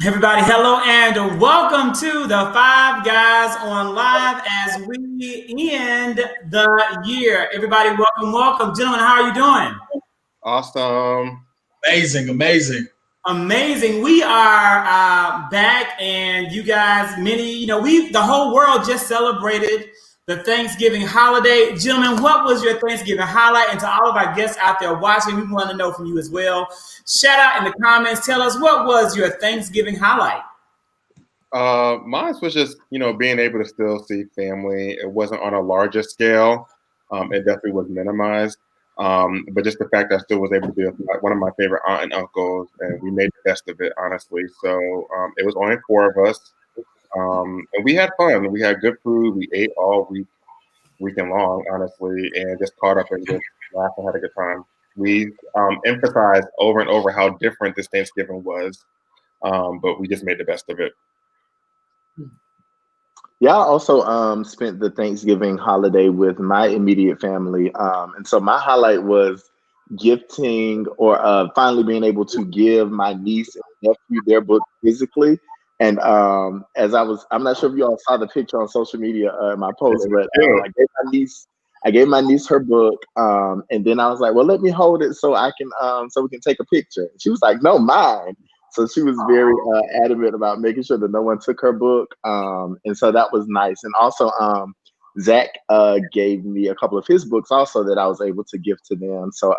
Everybody, hello and welcome to the Five Guys on Live as we end the year. Everybody, welcome, welcome. Gentlemen, how are you doing? Awesome. Amazing. Amazing. We are back, and you guys, the whole world just celebrated the Thanksgiving holiday. Gentlemen, what was your Thanksgiving highlight? And to all of our guests out there watching, we want to know from you as well. Shout out in the comments. Tell us, what was your Thanksgiving highlight? Mine was just, being able to still see family. It wasn't on a larger scale. It definitely was minimized. But just the fact that I still was able to be with one of my favorite aunt and uncles, and we made the best of it, honestly. So it was only four of us, and we had fun. We had good food. We ate all weekend long, honestly, and just caught up and just laughed and had a good time. We emphasized over and over how different this Thanksgiving was, but we just made the best of it. Yeah, I also spent the Thanksgiving holiday with my immediate family. And so my highlight was gifting or finally being able to give my niece and nephew their book physically. And I'm not sure if you all saw the picture on social media, my post, but I gave my niece her book. And then I was like, well, let me hold it so I can, so we can take a picture. She was like, no, mine. So she was very adamant about making sure that no one took her book. And so that was nice. And also, Zach gave me a couple of his books also that I was able to give to them. So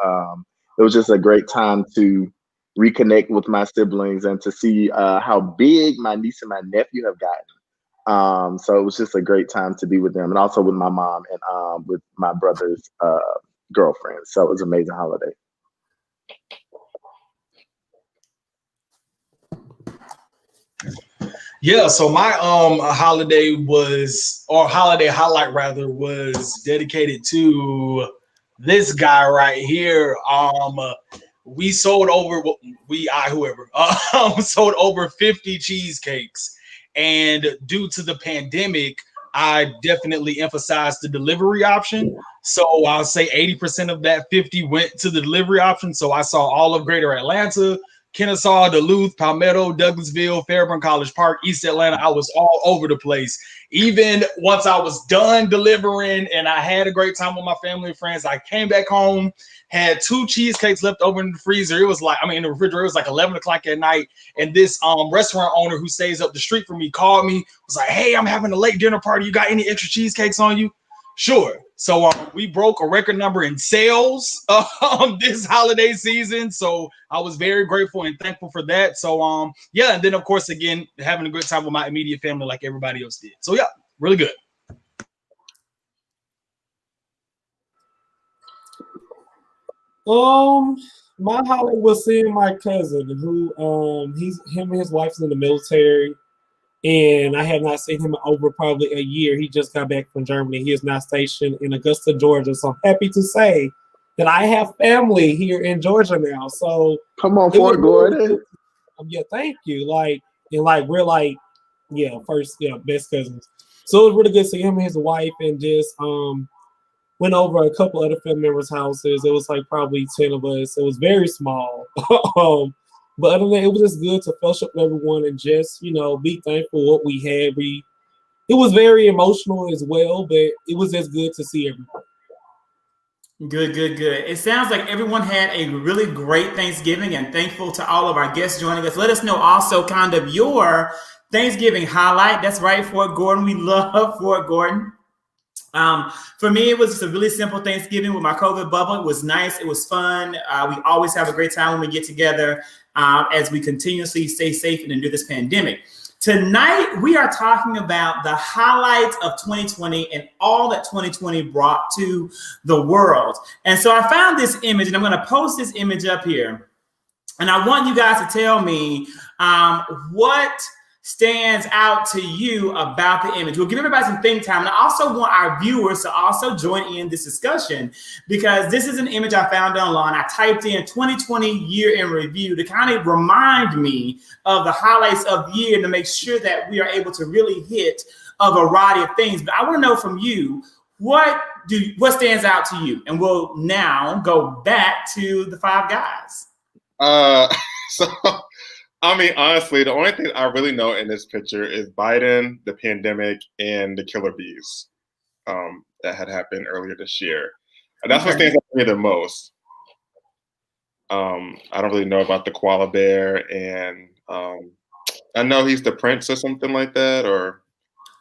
it was just a great time to reconnect with my siblings and to see how big my niece and my nephew have gotten. So it was just a great time to be with them, and also with my mom and with my brother's girlfriend. So it was an amazing holiday. Yeah, so my holiday highlight rather was dedicated to this guy right here. We sold over sold over 50 cheesecakes, and due to the pandemic, I definitely emphasized the delivery option. So I'll say 80% of that 50 went to the delivery option. So I saw all of Greater Atlanta, Kennesaw, Duluth, Palmetto, Douglasville, Fairburn College Park, East Atlanta. I was all over the place. Even once I was done delivering and I had a great time with my family and friends, I came back home, had 2 cheesecakes left over in the freezer. It was like, in the refrigerator, it was like 11 o'clock at night. And this restaurant owner who stays up the street from me called me, was like, hey, I'm having a late dinner party. You got any extra cheesecakes on you? Sure. So we broke a record number in sales this holiday season. So I was very grateful and thankful for that. So yeah, and then of course again having a good time with my immediate family like everybody else did. So yeah, really good. My holiday was seeing my cousin, who him and his wife's in the military, and I have not seen him in over probably a year. He just got back from Germany. He is now stationed in Augusta, Georgia. So I'm happy to say that I have family here in Georgia now. So come on, Fort Gordon. Yeah, thank you. Best cousins. So it was really good to see him and his wife, and just went over a couple other family members' houses. It was like probably 10 of us. It was very small. But other than that, it was just good to fellowship with everyone and just, be thankful for what we had. It was very emotional as well, but it was just good to see everyone. Good. It sounds like everyone had a really great Thanksgiving, and thankful to all of our guests joining us. Let us know also kind of your Thanksgiving highlight. That's right, Fort Gordon. We love Fort Gordon. For me, it was just a really simple Thanksgiving with my COVID bubble. It was nice. It was fun. We always have a great time when we get together as we continuously stay safe and endure this pandemic. Tonight, we are talking about the highlights of 2020 and all that 2020 brought to the world. And so I found this image, and I'm going to post this image up here. And I want you guys to tell me what stands out to you about the image. We'll give everybody some think time. And I also want our viewers to also join in this discussion, because this is an image I found online. I typed in 2020 year in review to kind of remind me of the highlights of the year, to make sure that we are able to really hit a variety of things. But I want to know from you, what stands out to you? And we'll now go back to the Five Guys. So I mean, honestly, the only thing I really know in this picture is Biden, the pandemic, and the killer bees that had happened earlier this year. And that's what stands out to me the most. I don't really know about the koala bear, and I know he's the prince or something like that, or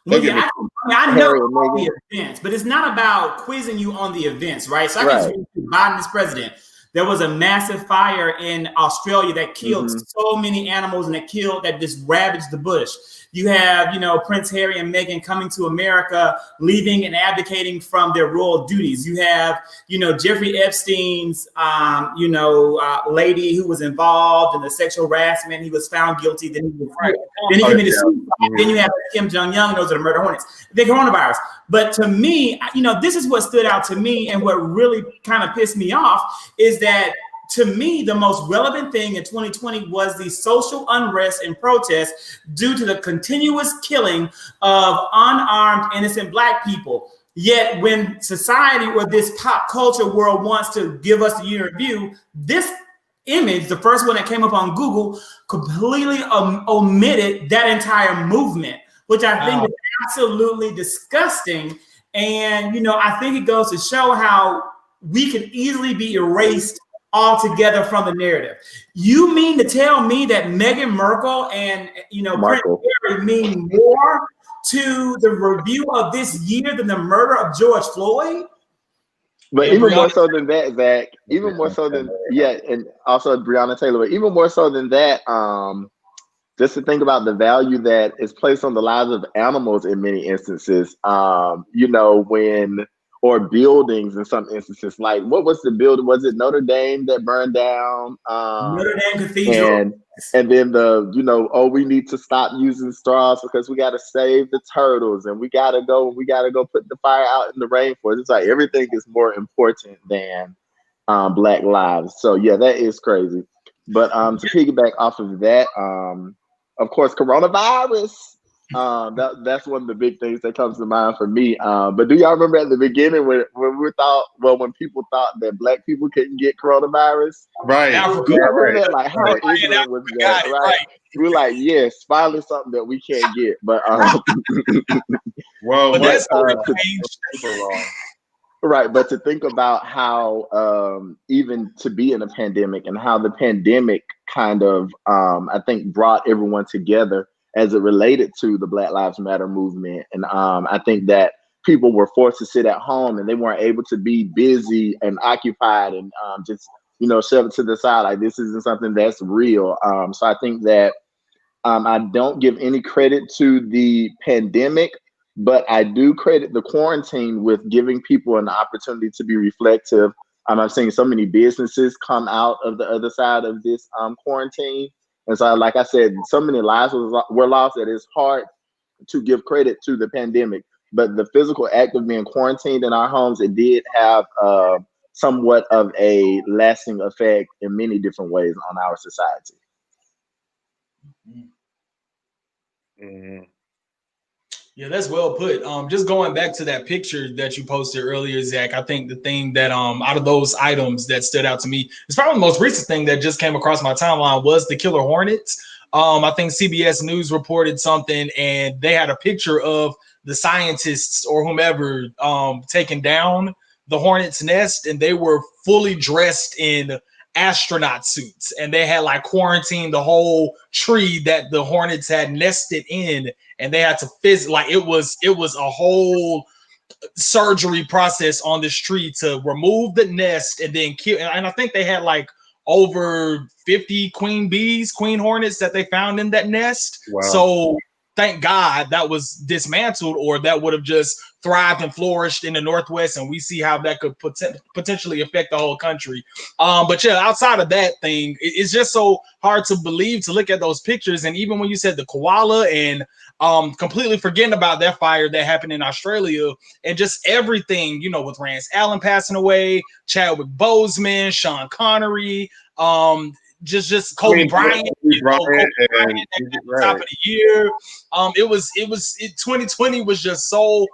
Well, yeah, I know all the events, but it's not about quizzing you on the events, right? So I can say Biden is president. There was a massive fire in Australia that killed so many animals and that just ravaged the bush. You have, Prince Harry and Meghan coming to America, leaving and abdicating from their royal duties. You have, Jeffrey Epstein's, lady who was involved in the sexual harassment. He was found guilty. Then he committed suicide. Then you have Kim Jong-un, those are the murder hornets. The coronavirus. But to me, this is what stood out to me, and what really kind of pissed me off is that, to me, the most relevant thing in 2020 was the social unrest and protests due to the continuous killing of unarmed, innocent Black people. Yet when society or this pop culture world wants to give us the year review, this image, the first one that came up on Google, completely omitted that entire movement, which I think is absolutely disgusting. And, I think it goes to show how we can easily be erased altogether from the narrative. You mean to tell me that Meghan Markle and Prince Harry mean more to the review of this year than the murder of George Floyd? But even more so than that, Zach, even more so than and also Breonna Taylor, but even more so than that, just to think about the value that is placed on the lives of animals in many instances, or buildings in some instances. Like, what was the building? Was it Notre Dame that burned down? Notre Dame Cathedral. And then we need to stop using straws because we got to save the turtles, and we got to go put the fire out in the rainforest. It's like everything is more important than Black lives. So yeah, that is crazy. But to piggyback off of that, of course, coronavirus. That's one of the big things that comes to mind for me. But do y'all remember at the beginning when people thought that Black people couldn't get coronavirus? Right. Like how ignorant was that? Right. We're like, yes, finally something that we can't get. But well, that's right. But to think about how even to be in a pandemic and how the pandemic kind of I think brought everyone together as it related to the Black Lives Matter movement. And I think that people were forced to sit at home and they weren't able to be busy and occupied and just, shove it to the side. Like, this isn't something that's real. So I think that I don't give any credit to the pandemic, but I do credit the quarantine with giving people an opportunity to be reflective. I'm seeing so many businesses come out of the other side of this quarantine. And so, like I said, so many lives were lost that it's hard to give credit to the pandemic. But the physical act of being quarantined in our homes, it did have somewhat of a lasting effect in many different ways on our society. Mm-hmm. Yeah, that's well put. Just going back to that picture that you posted earlier, Zach, I think the thing that out of those items that stood out to me, it's probably the most recent thing that just came across my timeline was the killer hornets. I think CBS News reported something, and they had a picture of the scientists or whomever taking down the hornet's nest, and they were fully dressed in astronaut suits, and they had like quarantined the whole tree that the hornets had nested in, and they had to it was a whole surgery process on this tree to remove the nest and then kill. And I think they had like over 50 queen hornets that they found in that nest. Wow. So thank God that was dismantled, or that would have just thrived and flourished in the Northwest, and we see how that could potentially affect the whole country. But yeah, outside of that thing, it's just so hard to believe to look at those pictures. And even when you said the koala and completely forgetting about that fire that happened in Australia, and just everything, with Rance Allen passing away, Chadwick Boseman, Sean Connery, just Kobe Bryant, Kobe Bryant at the top of the year. 2020 was just so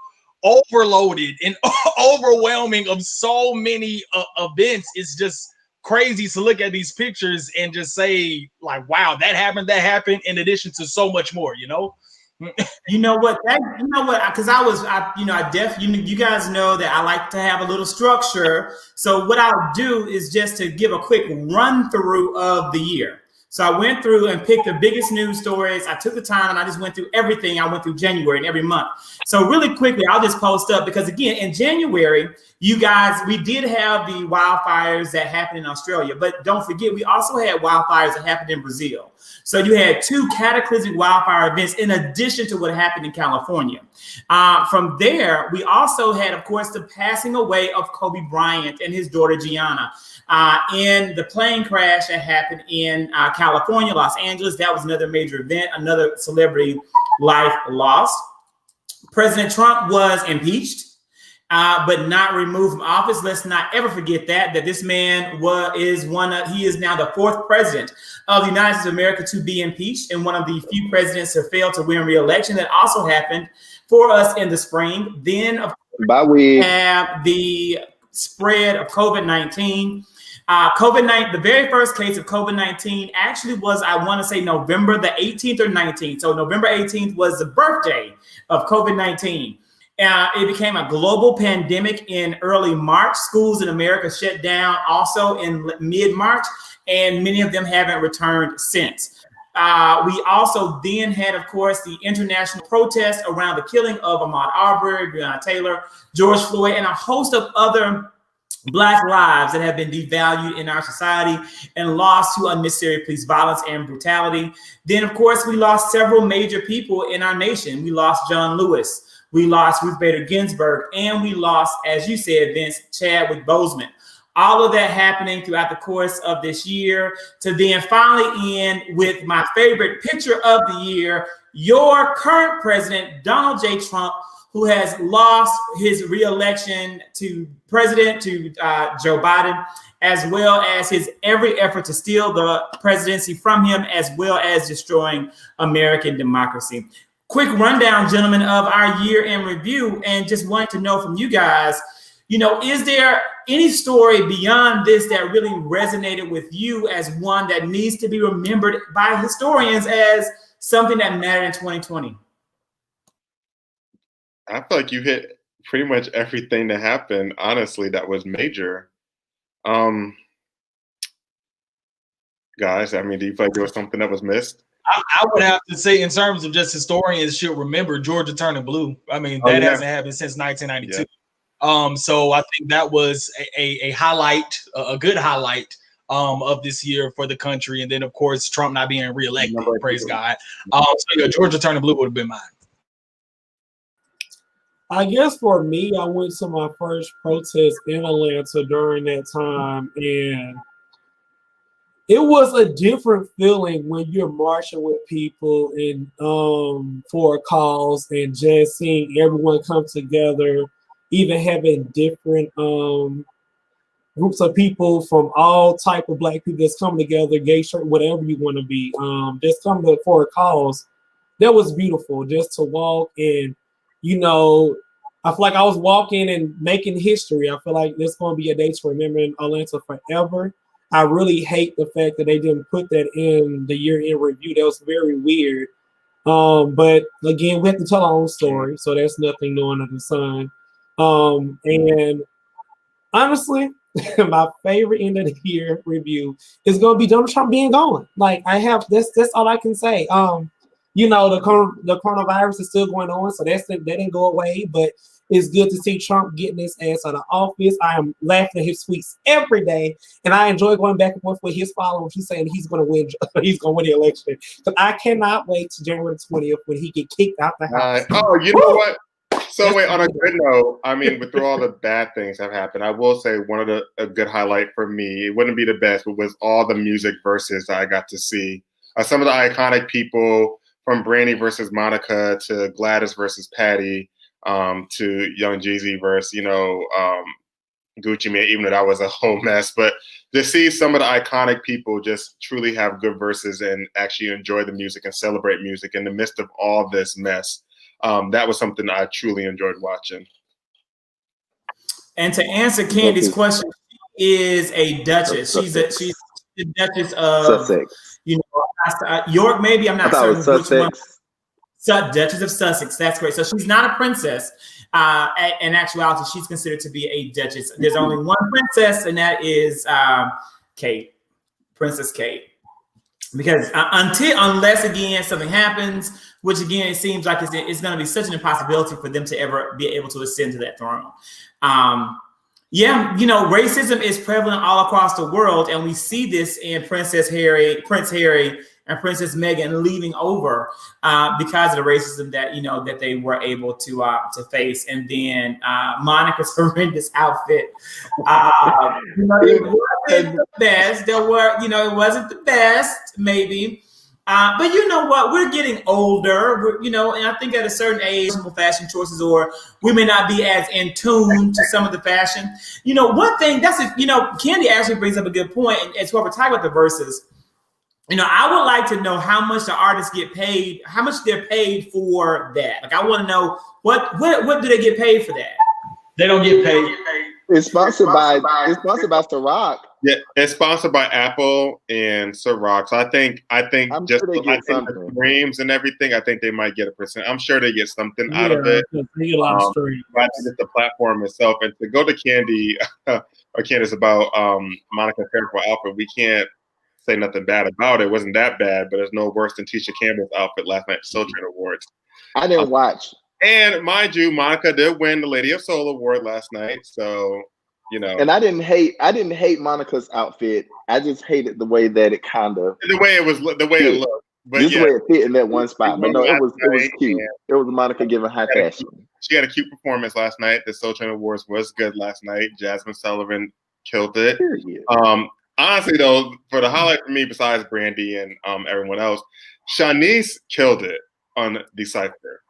overloaded and overwhelming of so many events. It's just crazy to look at these pictures and just say, like, wow, that happened, in addition to so much more, you know? You know what? Because you guys know that I like to have a little structure. So what I'll do is just to give a quick run through of the year. So I went through and picked the biggest news stories. I took the time and I just went through everything. I went through January and every month. So really quickly, I'll just post up because again, in January, you guys, we did have the wildfires that happened in Australia, but don't forget, we also had wildfires that happened in Brazil. So you had 2 cataclysmic wildfire events in addition to what happened in California. From there, we also had, of course, the passing away of Kobe Bryant and his daughter Gianna in the plane crash that happened in California, Los Angeles. That was another major event, another celebrity life lost. President Trump was impeached, but not removed from office. Let's not ever forget that this man he is now the 4th president of the United States of America to be impeached, and one of the few presidents to fail to win re-election. That also happened for us in the spring. Then, of course, we have the spread of COVID-19. The very first case of COVID-19 actually was, I want to say, November the 18th or 19th. So November 18th was the birthday of COVID-19. It became a global pandemic in early March. Schools in America shut down also in mid-March, and many of them haven't returned since. We also then had, of course, the international protests around the killing of Ahmaud Arbery, Breonna Taylor, George Floyd, and a host of other Black lives that have been devalued in our society and lost to unnecessary police violence and brutality. Then, of course, we lost several major people in our nation. We lost John Lewis. We lost Ruth Bader Ginsburg, and we lost, as you said, Vince, Chadwick Boseman. All of that happening throughout the course of this year to then finally end with my favorite picture of the year, your current president, Donald J. Trump, who has lost his re-election to president, to Joe Biden, as well as his every effort to steal the presidency from him, as well as destroying American democracy. Quick rundown, gentlemen, of our year in review, and just wanted to know from you guys, is there any story beyond this that really resonated with you as one that needs to be remembered by historians as something that mattered in 2020? I feel like you hit pretty much everything that happened, honestly, that was major. Guys, do you feel like there was something that was missed? I would have to say, in terms of just historians should remember, Georgia turning blue. That hasn't happened since 1992. Yeah. So I think that was a highlight, a good highlight of this year for the country. And then, of course, Trump not being reelected, praise God. Georgia turning blue would have been mine. I guess for me, I went to my first protest in Atlanta during that time, and it was a different feeling when you're marching with people and for a cause, and just seeing everyone come together, even having different groups of people from all type of Black people that's coming together, gay, straight, whatever you want to be, just coming for a cause. That was beautiful, just to walk and, I feel like I was walking and making history. I feel like this is going to be a day to remember in Atlanta forever. I really hate the fact that they didn't put that in the year-end review. That was very weird. But again, we have to tell our own story, so there's nothing new under the sun. And honestly, my favorite end of the year review is going to be Donald Trump being gone. That's all I can say. The coronavirus is still going on, so that didn't go away, but it's good to see Trump getting his ass out of office. I am laughing at his tweets every day, and I enjoy going back and forth with his followers. He's saying he's going to win the election. But I cannot wait to January 20th when he get kicked out the house. You know what? So wait, on a good note, through all the bad things that have happened, I will say a good highlight for me, it wouldn't be the best, but was all the music verses that I got to see. Some of the iconic people, from Brandy versus Monica to Gladys versus Patty, to Young Jeezy versus, Gucci Mane, even though that was a whole mess. But to see some of the iconic people just truly have good verses and actually enjoy the music and celebrate music in the midst of all this mess, that was something I truly enjoyed watching. And to answer Candy's question, is a duchess. She's the Duchess of Sussex. York. Maybe I'm not I thought it was certain which one. Sussex. Duchess of Sussex. That's great. So she's not a princess. In actuality, she's considered to be a duchess. There's only one princess, and that is Kate, Princess Kate. Because unless again something happens, which again it seems like it's going to be such an impossibility for them to ever be able to ascend to that throne. Racism is prevalent all across the world, and we see this in Prince Harry, and Princess Meghan leaving over because of the racism that they were able to face. And then Monica's horrendous outfit. It wasn't the best. It wasn't the best, maybe. But you know what? We're getting older, and I think at a certain age, fashion choices, or we may not be as in tune to some of the fashion. One thing Candy actually brings up a good point, and as well, we're talking about the verses. I would like to know how much the artists get paid, how much they're paid for that. Like, I want to know what do they get paid for that? They don't get paid. It's sponsored by Ciroc. Yeah, it's sponsored by Apple and Ciroc. So I think I'm just sure they get the something. streams and everything, I think they might get a percent. I'm sure they get something out of it. They get a lot of streams. But I think it's the platform itself. And to go to Candy or Candace about Monica's terrible outfit, we can't say nothing bad about it. It wasn't that bad, but it's no worse than Tisha Campbell's outfit last night at Soul Train Awards. I didn't watch. And mind you, Monica did win the Lady of Soul award last night. So, And I didn't hate Monica's outfit. I just hated the way that it kind of it looked. But just the way it fit in that one spot. But no, it was cute. It was Monica giving high fashion. She had a cute performance last night. The Soul Train Awards was good last night. Jasmine Sullivan killed it. Period. Honestly, though, for the highlight for me, besides Brandy and everyone else, Shanice killed it on Decipher.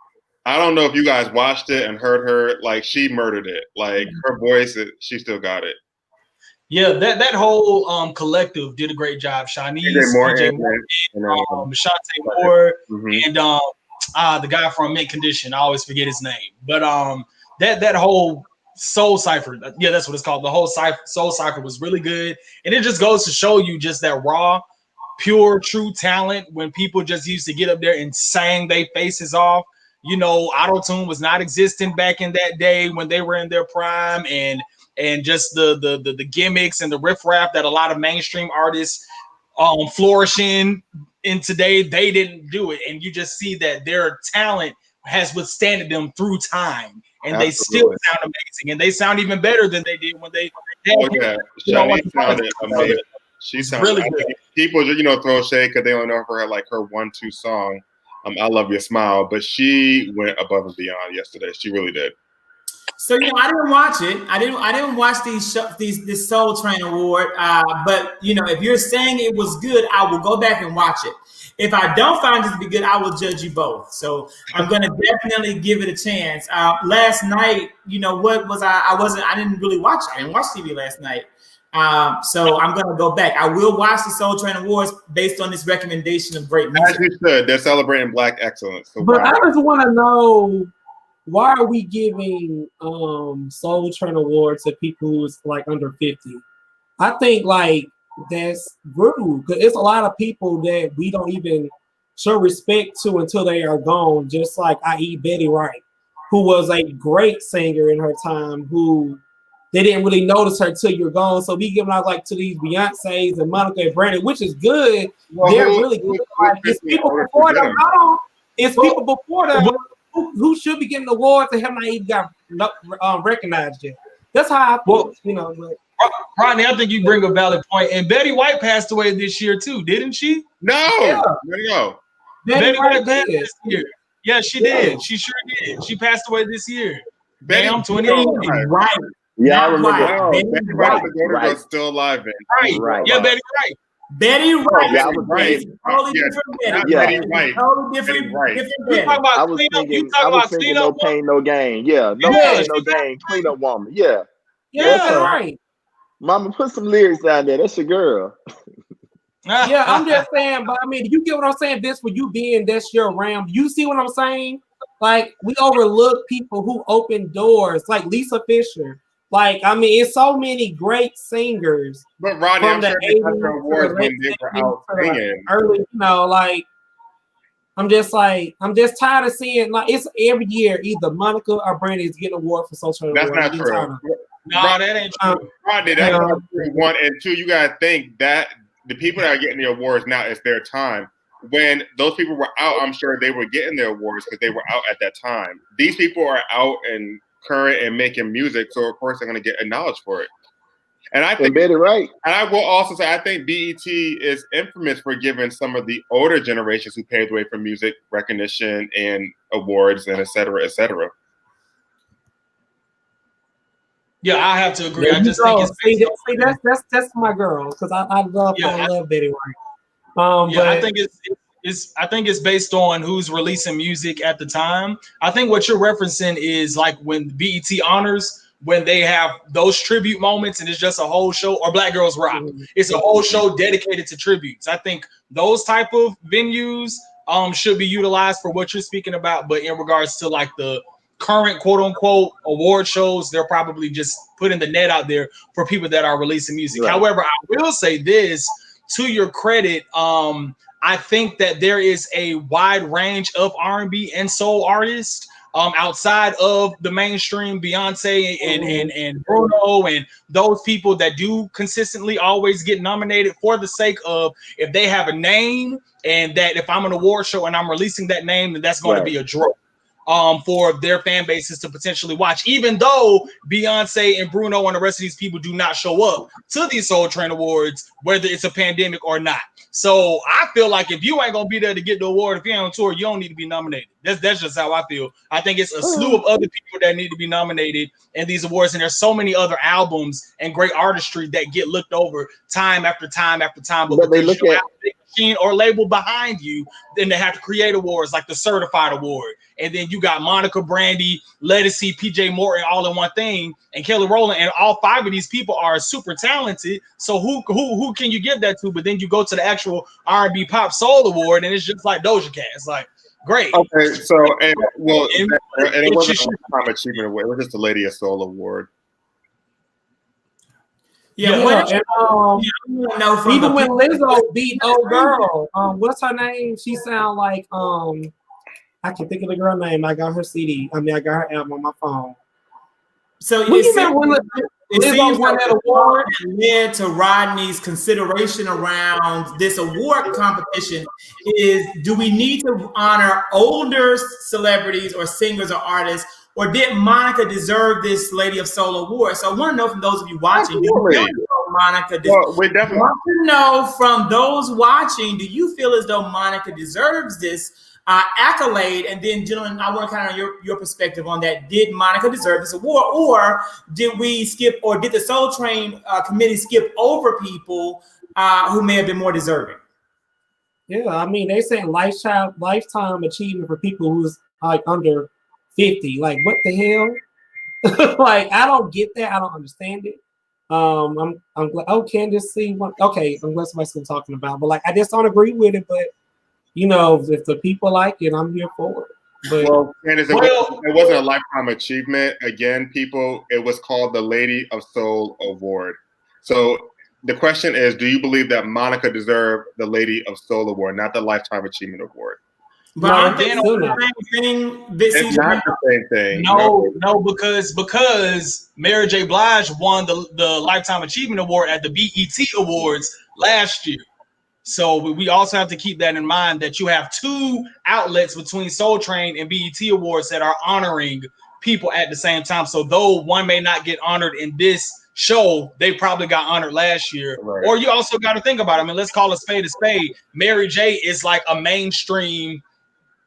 I don't know if you guys watched it and heard her. Like, she murdered it. Like, her voice, she still got it. Yeah, that whole collective did a great job. Shanice, DJ Moore, Shante Moore, and the guy from Mint Condition. I always forget his name. But that whole Soul Cypher, yeah, that's what it's called. The whole Soul Cypher was really good. And it just goes to show you just that raw, pure, true talent when people just used to get up there and sang their faces off. Auto-tune was not existing back in that day when they were in their prime, and just the gimmicks and the riffraff that a lot of mainstream artists flourishing in today, they didn't do it. And you just see that their talent has withstanded them through time, and they still sound amazing, and they sound even better than they did when they Shanice sounded amazing. She sounded really good. People throw shade because they only know her her 1-2 song. I Love Your Smile, but she went above and beyond yesterday. She really did. So I didn't watch it. I didn't watch this Soul Train Award. But if you're saying it was good, I will go back and watch it. If I don't find it to be good, I will judge you both. So I'm going to definitely give it a chance. Last night, what was I didn't really watch. I didn't watch TV last night. So I'm going to go back. I will watch the Soul Train Awards based on this recommendation of great music. As you should. They're celebrating Black excellence. So but I just want to know, why are we giving Soul Train Awards to people who's like under 50? I think like that's rude, because it's a lot of people that we don't even show respect to until they are gone. Just like, i.e. Betty Wright, who was a great singer in her time, who they didn't really notice her till you're gone. So we giving out like to these Beyonces and Monica and Brandon, which is good. Well, they're really good. It's people before them. It's people before them who should be getting awards and have not even got recognized yet. That's how I feel, But Rodney, I think you bring a valid point. And Betty White passed away this year too, didn't she? No. Yeah. There you go. Betty White passed this year. Yeah, she did. She sure did. She passed away this year. Bam, 2018. Right. Yeah, I remember. Betty Wright, the daughter was still alive. Right. Yeah, Betty Wright. Betty Wright. Yeah, I was Right. Totally different Betty. Yeah. Betty Wright. Totally Betty different Wright. You talk about I was thinking No Pain, No Gain. Yeah, No Pain, No Gain. Clean Up Woman. Yeah. yeah, right. Mama, put some lyrics down there. That's your girl. Yeah, I'm just saying, but I mean, you get what I'm saying? This for you being that's your realm. You see what I'm saying? Like, we overlook people who open doors, like Lisa Fisher. Like, I mean, it's so many great singers But Rodney, from I'm the sure they got 80s their to awards the when late they were 70s out to the singing. early, like, I'm just tired of seeing, like, it's every year either Monica or Brandy is getting an award for Social That's Award. not true. No, that ain't true. Rodney, that's Yeah. not true. One and two, you gotta think that the people that are getting the awards now, it's their time. When those people were out, I'm sure they were getting their awards because they were out at that time. These people are out and current and making music, so of course they're gonna get acknowledged for it. And I think, Embedded right. and I will also say, I think BET is infamous for giving some of the older generations who paved the way for music recognition and awards and et cetera, et cetera. Yeah, I have to agree. There I you just go. think it's That's my girl because I love Betty White. yeah, I think it's based on who's releasing music at the time. I think what you're referencing is like when BET honors, when they have those tribute moments and it's just a whole show, or Black Girls Rock. It's a whole show dedicated to tributes. I think those type of venues should be utilized for what you're speaking about. But in regards to like the current quote unquote award shows, they're probably just putting the net out there for people that are releasing music. Right. However, I will say this to your credit, I think that there is a wide range of R&B and soul artists outside of the mainstream, Beyonce and Bruno and those people that do consistently always get nominated for the sake of if they have a name, and that if I'm an award show and I'm releasing that name, then that's going to be a draw for their fan bases to potentially watch, even though Beyonce and Bruno and the rest of these people do not show up to these Soul Train Awards, whether it's a pandemic or not. So I feel like if you ain't gonna be there to get the award, if you're on tour, you don't need to be nominated. That's just how I feel. I think it's a slew of other people that need to be nominated in these awards, and there's so many other albums and great artistry that get looked over time after time after time. But they look at machine or label behind you, then they have to create awards like the Certified Award, and then you got Monica, Brandy, Ledisi, PJ Morton all in one thing, and Kelly Rowland, and all five of these people are super talented. So who can you give that to? But then you go to the actual R&B Pop Soul Award, and it's just like Doja Cat. It's like great. Okay, so and it wasn't a Lifetime Achievement Award; it was just the Lady of Soul Award. Yeah, even when Lizzo beat old girl, what's her name? She sound like I can think of the girl name. I got her CD. I got her album on my phone. So it seems like that award led to Rodney's consideration around this award competition is, do we need to honor older celebrities or singers or artists, or did Monica deserve this Lady of Soul award? So I want to know from those of you watching, do you feel as though Monica we definitely want to know from those watching, do you feel as though Monica deserves this accolade? And then, gentlemen, I want to kind of your perspective on that. Did Monica deserve this award, or did we skip, or did the Soul Train committee skip over people who may have been more deserving? Yeah, I mean, they say lifetime achievement for people who's like under 50. Like, what the hell? Like, I don't get that. I don't understand it. I'm glad. Oh, Candace, see what? Okay, I'm glad somebody's still talking about. But like, I just don't agree with it. But you know, if the people like it, I'm here for it. But well, Candace, it wasn't a lifetime achievement. Again, it was called the Lady of Soul Award. So the question is, do you believe that Monica deserved the Lady of Soul Award, not the Lifetime Achievement Award? But aren't they the same thing? It's not the same thing. No, because Mary J. Blige won the Lifetime Achievement Award at the BET Awards last year. So we also have to keep that in mind, that you have two outlets between Soul Train and BET Awards that are honoring people at the same time. So though one may not get honored in this show, they probably got honored last year. Right. Or you also got to think about it. I mean, let's call a spade a spade. Mary J is like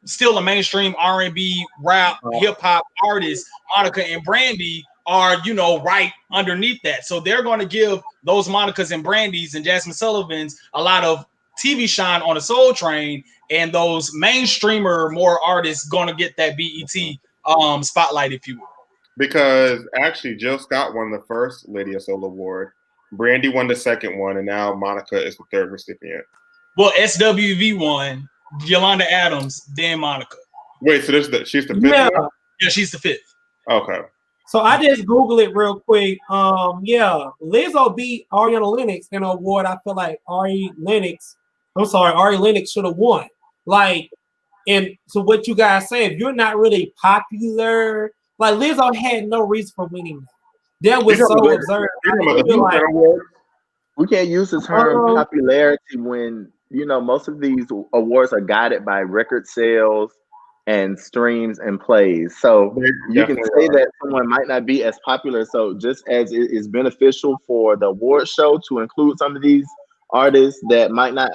still a mainstream R&B, rap, hip hop artist. Monica and Brandy are, right underneath that. So they're going to give those Monicas and Brandys and Jasmine Sullivans a lot of TV shine on the Soul Train, and those mainstreamer more artists going to get that BET spotlight, if you will. Because actually, Jill Scott won the first Lady of Soul Award, Brandy won the second one, and now Monica is the third recipient. Well, SWV won, Yolanda Adams, then Monica. Wait, so she's the fifth one? Yeah, she's the fifth. Okay. So I just Googled it real quick. Yeah, Lizzo beat Ariana Lennox in an award. I feel like Ari Lennox should have won. Like, and to what you guys say, if you're not really popular, like Lizzo had no reason for winning that. That was so absurd. We can't use the term popularity when, you know, most of these awards are guided by record sales and streams and plays. So you can say that someone might not be as popular. So just as it is beneficial for the award show to include some of these artists that might not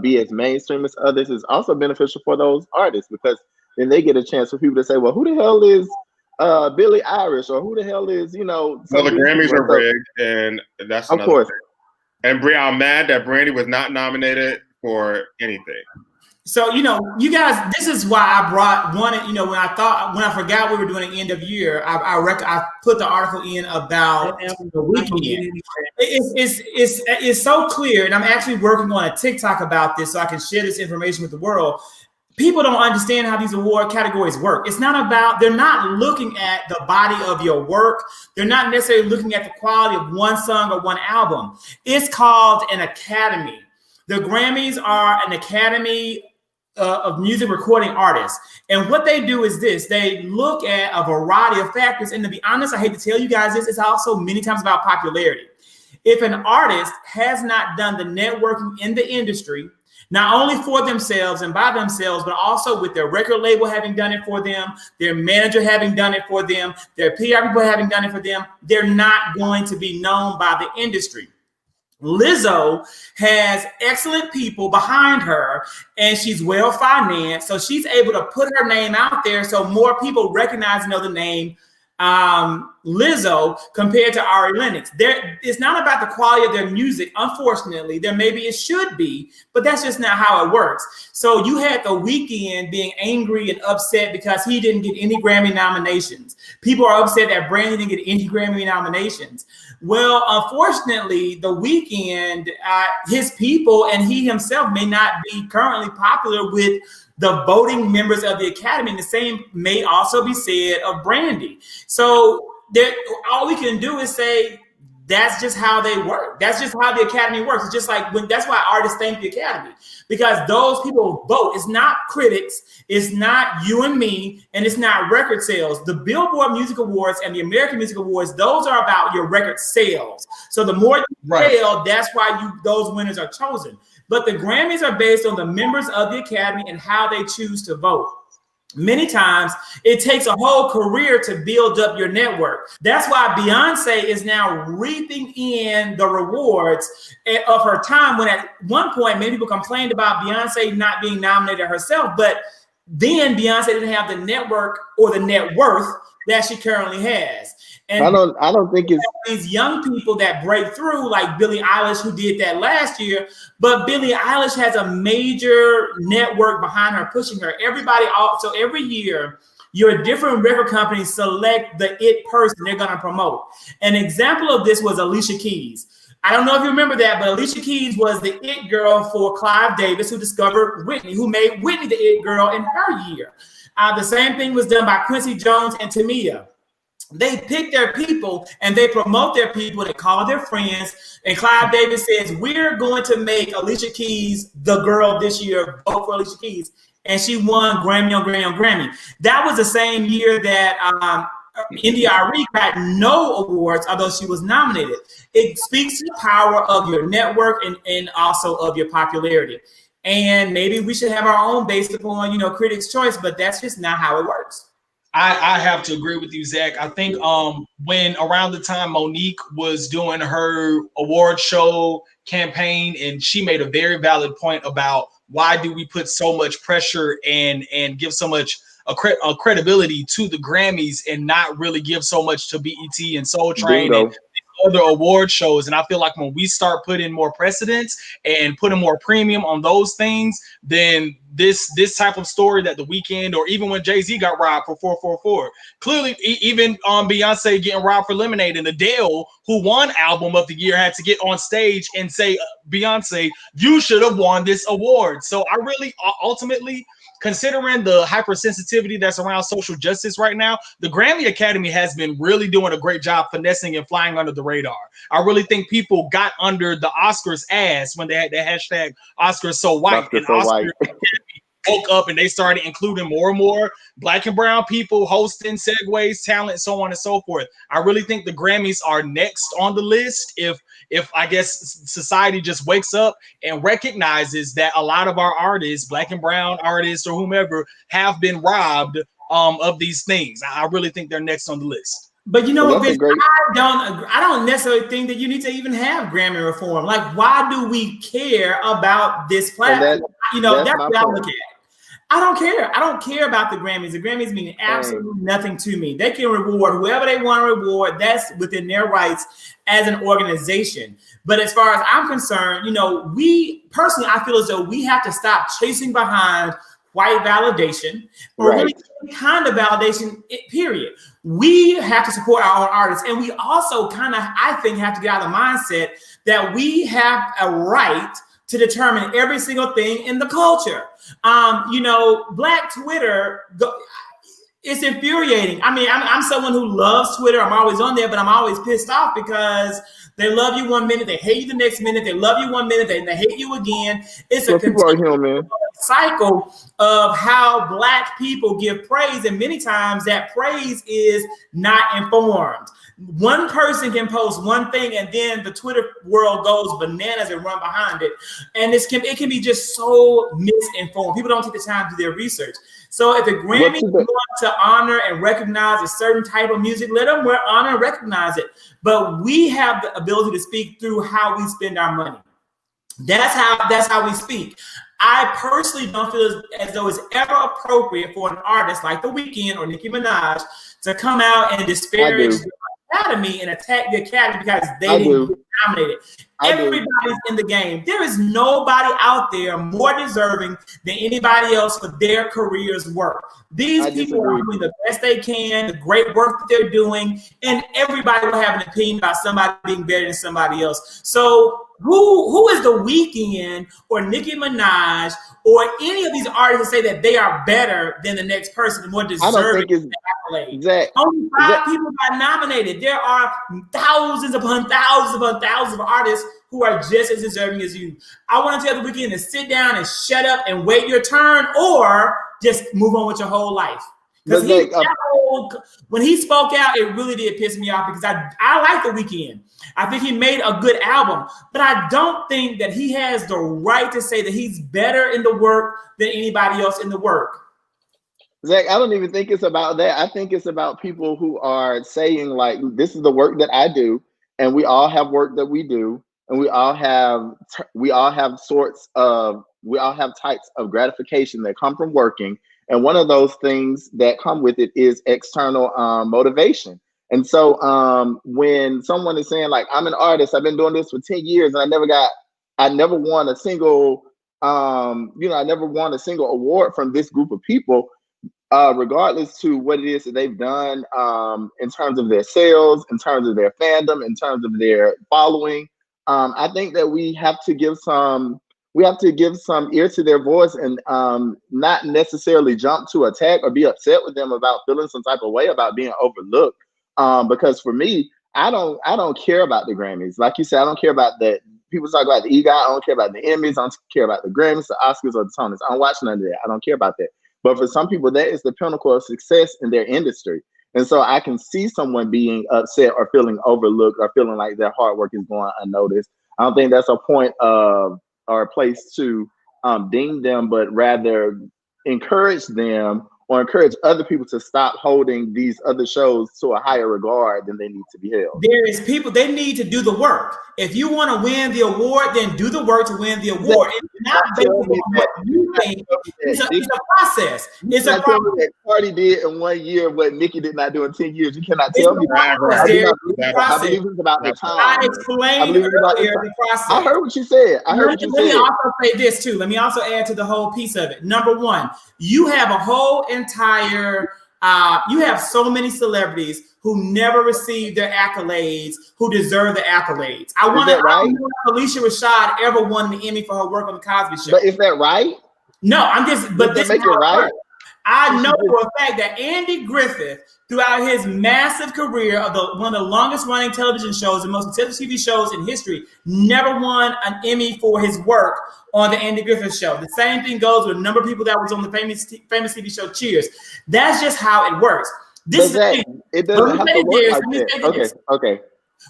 be as mainstream as others, is also beneficial for those artists, because then they get a chance for people to say, well, who the hell is Billie Eilish, or who the hell is, you know? Well, the Grammys are rigged, and that's of course. Thing. And I'm mad that Brandy was not nominated for anything. So, you know, you guys, this is why I brought one, you know, when I forgot we were doing an end of year, I put the article in about the weekend. It's so clear, and I'm actually working on a TikTok about this so I can share this information with the world. People don't understand how these award categories work. It's not about, they're not looking at the body of your work. They're not necessarily looking at the quality of one song or one album. It's called an academy. The Grammys are an academy of music recording artists. And what they do is this: they look at a variety of factors. And to be honest, I hate to tell you guys this, it's also many times about popularity. If an artist has not done the networking in the industry, not only for themselves and by themselves, but also with their record label having done it for them, their manager having done it for them, their PR people having done it for them, they're not going to be known by the industry. Lizzo has excellent people behind her, and she's well financed, so she's able to put her name out there so more people recognize and know the name Lizzo compared to Ari Lennox. It's not about the quality of their music. Unfortunately, maybe it should be, but that's just not how it works. So you had The Weeknd being angry and upset because he didn't get any Grammy nominations. People are upset that Brandy didn't get any Grammy nominations. Well, unfortunately, The Weeknd, his people and he himself may not be currently popular with the voting members of the Academy. And the same may also be said of Brandy. So all we can do is say that's just how they work. That's just how the Academy works. It's just like that's why artists thank the Academy, because those people vote. It's not critics, it's not you and me, and it's not record sales. The Billboard Music Awards and the American Music Awards, those are about your record sales. So the more you sell, that's why those winners are chosen. But the Grammys are based on the members of the Academy and how they choose to vote. Many times it takes a whole career to build up your network. That's why Beyonce is now reaping in the rewards of her time, when at one point many people complained about Beyonce not being nominated herself, but then Beyonce didn't have the network or the net worth that she currently has. And I don't think it's these young people that break through, like Billie Eilish, who did that last year. But Billie Eilish has a major network behind her, pushing her. So every year, your different record companies select the it person they're going to promote. An example of this was Alicia Keys. I don't know if you remember that, but Alicia Keys was the it girl for Clive Davis, who discovered Whitney, who made Whitney the it girl in her year. The same thing was done by Quincy Jones and Tamia. They pick their people and they promote their people. They call their friends. And Clive Davis says, we're going to make Alicia Keys the girl this year. Vote for Alicia Keys. And she won Grammy on Grammy on Grammy. That was the same year that India.Arie got no awards, although she was nominated. It speaks to the power of your network and also of your popularity. And maybe we should have our own based upon, Critics' Choice, but that's just not how it works. I have to agree with you, Zach. I think when around the time Monique was doing her award show campaign, and she made a very valid point about why do we put so much pressure and give so much a credibility to the Grammys and not really give so much to BET and Soul Train and other award shows. And I feel like when we start putting more precedence and putting more premium on those things, then this type of story that The Weeknd, or even when Jay-Z got robbed for 444, clearly even Beyonce getting robbed for Lemonade, and Adele, who won Album of the Year, had to get on stage and say, Beyonce, you should have won this award. So I really ultimately, considering the hypersensitivity that's around social justice right now, the Grammy Academy has been really doing a great job finessing and flying under the radar. I really think people got under the Oscars ass when they had that hashtag Oscars so white. Oscars so white. Woke up and they started including more and more Black and brown people hosting, segues, talent, so on and so forth. I really think the Grammys are next on the list if I guess society just wakes up and recognizes that a lot of our artists, Black and brown artists or whomever, have been robbed of these things. I really think they're next on the list. But you know Well, what, that's a Vince, great- I don't necessarily think that you need to even have Grammy reform. Like, why do we care about this platform? That's my what I point. look at. I don't care. I don't care about the Grammys. The Grammys mean absolutely nothing to me. They can reward whoever they want to reward. That's within their rights as an organization. But as far as I'm concerned, we personally, I feel as though we have to stop chasing behind white validation or really any kind of validation, period. We have to support our own artists. And we also kind of, I think, have to get out of the mindset that we have a right to determine every single thing in the culture. Black Twitter, it's infuriating. I mean, I'm someone who loves Twitter. I'm always on there, but I'm always pissed off because they love you one minute, they hate you the next minute, they love you one minute, they hate you again. It's a continuous cycle of how Black people give praise, and many times that praise is not informed. One person can post one thing and then the Twitter world goes bananas and run behind it. And it can be just so misinformed. People don't take the time to do their research. So if the Grammys want to honor and recognize a certain type of music, let them honor and recognize it. But we have the ability to speak through how we spend our money. That's how we speak. I personally don't feel as though it's ever appropriate for an artist like The Weeknd or Nicki Minaj to come out and disparage the Academy and attack the Academy because they didn't get nominated. Everybody's in the game. There is nobody out there more deserving than anybody else for their career's work. These people are doing the best they can, the great work that they're doing, and everybody will have an opinion about somebody being better than somebody else. So who is The Weeknd or Nicki Minaj or any of these artists that say that they are better than the next person and more deserving of the accolade? Only 5 people got nominated. There are thousands upon thousands upon thousands of artists who are just as deserving as you. I want to tell The Weeknd to sit down and shut up and wait your turn, or just move on with your whole life. Because when he spoke out, it really did piss me off because I like The Weeknd. I think he made a good album, but I don't think that he has the right to say that he's better in the work than anybody else in the work. Zach, I don't even think it's about that. I think it's about people who are saying, like, this is the work that I do, and we all have work that we do, and we all have types of gratification that come from working. And one of those things that come with it is external motivation. And so when someone is saying, like, I'm an artist, I've been doing this for 10 years, and I never won a single award from this group of people, regardless to what it is that they've done in terms of their sales, in terms of their fandom, in terms of their following. I think that we have to give some ear to their voice and not necessarily jump to attack or be upset with them about feeling some type of way about being overlooked. Because for me, I don't care about the Grammys. Like you said, I don't care about that. People talk about the EGOT. I don't care about the Emmys. I don't care about the Grammys, the Oscars, or the Tonys. I don't watch none of that. I don't care about that. But for some people, that is the pinnacle of success in their industry. And so I can see someone being upset or feeling overlooked or feeling like their hard work is going unnoticed. I don't think that's a point of or a place to ding them, but rather encourage them or encourage other people to stop holding these other shows to a higher regard than they need to be held. There is people, they need to do the work. If you want to win the award, then do the work to win the award. It's not based on what you think. It's a process. It's a process. That Cardi did in 1 year what Nicki did not do in 10 years. You cannot tell me that. I believe it's about the time. I explained earlier the process. I heard what you said. Let me also say this too. Let me also add to the whole piece of it. Number one, you have a whole entire, you have so many celebrities who never received their accolades, who deserve the accolades. I don't know if Alicia Rashad ever won the Emmy for her work on The Cosby Show. But is that right? No, I'm just, but Does this that is make it how it right? works. I know She for a fact that Andy Griffith, throughout his massive career of one of the longest running television shows and most successful TV shows in history, never won an Emmy for his work on the Andy Griffith Show. The same thing goes with a number of people that was on the famous TV show Cheers. That's just how it works. This is the thing. It Let doesn't me have say to this, work Darius. like Let me that. say Okay, this. okay.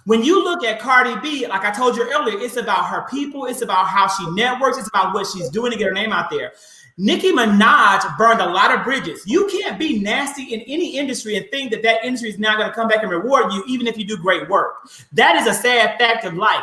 When you look at Cardi B, like I told you earlier, it's about her people. It's about how she networks. It's about what she's doing to get her name out there. Nicki Minaj burned a lot of bridges. You can't be nasty in any industry and think that that industry is not going to come back and reward you, even if you do great work. That is a sad fact of life.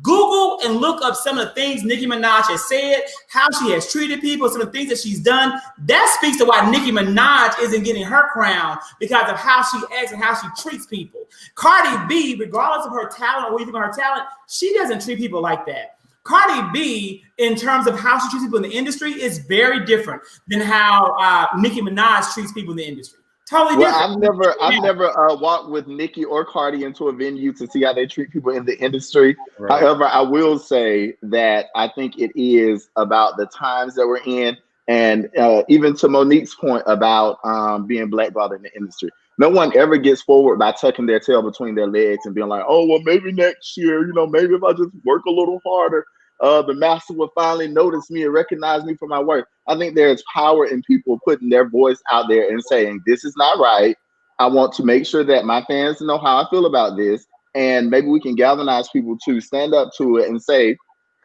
Google and look up some of the things Nicki Minaj has said, how she has treated people, some of the things that she's done. That speaks to why Nicki Minaj isn't getting her crown, because of how she acts and how she treats people. Cardi B, regardless of her talent or what you think of her talent, she doesn't treat people like that. Cardi B, in terms of how she treats people in the industry, is very different than how Nicki Minaj treats people in the industry. Totally Well, different. I've never walked with Nicki or Cardi into a venue to see how they treat people in the industry. Right. However, I will say that I think it is about the times that we're in, and even to Monique's point about being blackballed in the industry. No one ever gets forward by tucking their tail between their legs and being like, "Oh, well, maybe next year, maybe if I just work a little harder, the master will finally notice me and recognize me for my work." I think there's power in people putting their voice out there and saying, "This is not right. I want to make sure that my fans know how I feel about this." And maybe we can galvanize people to stand up to it and say,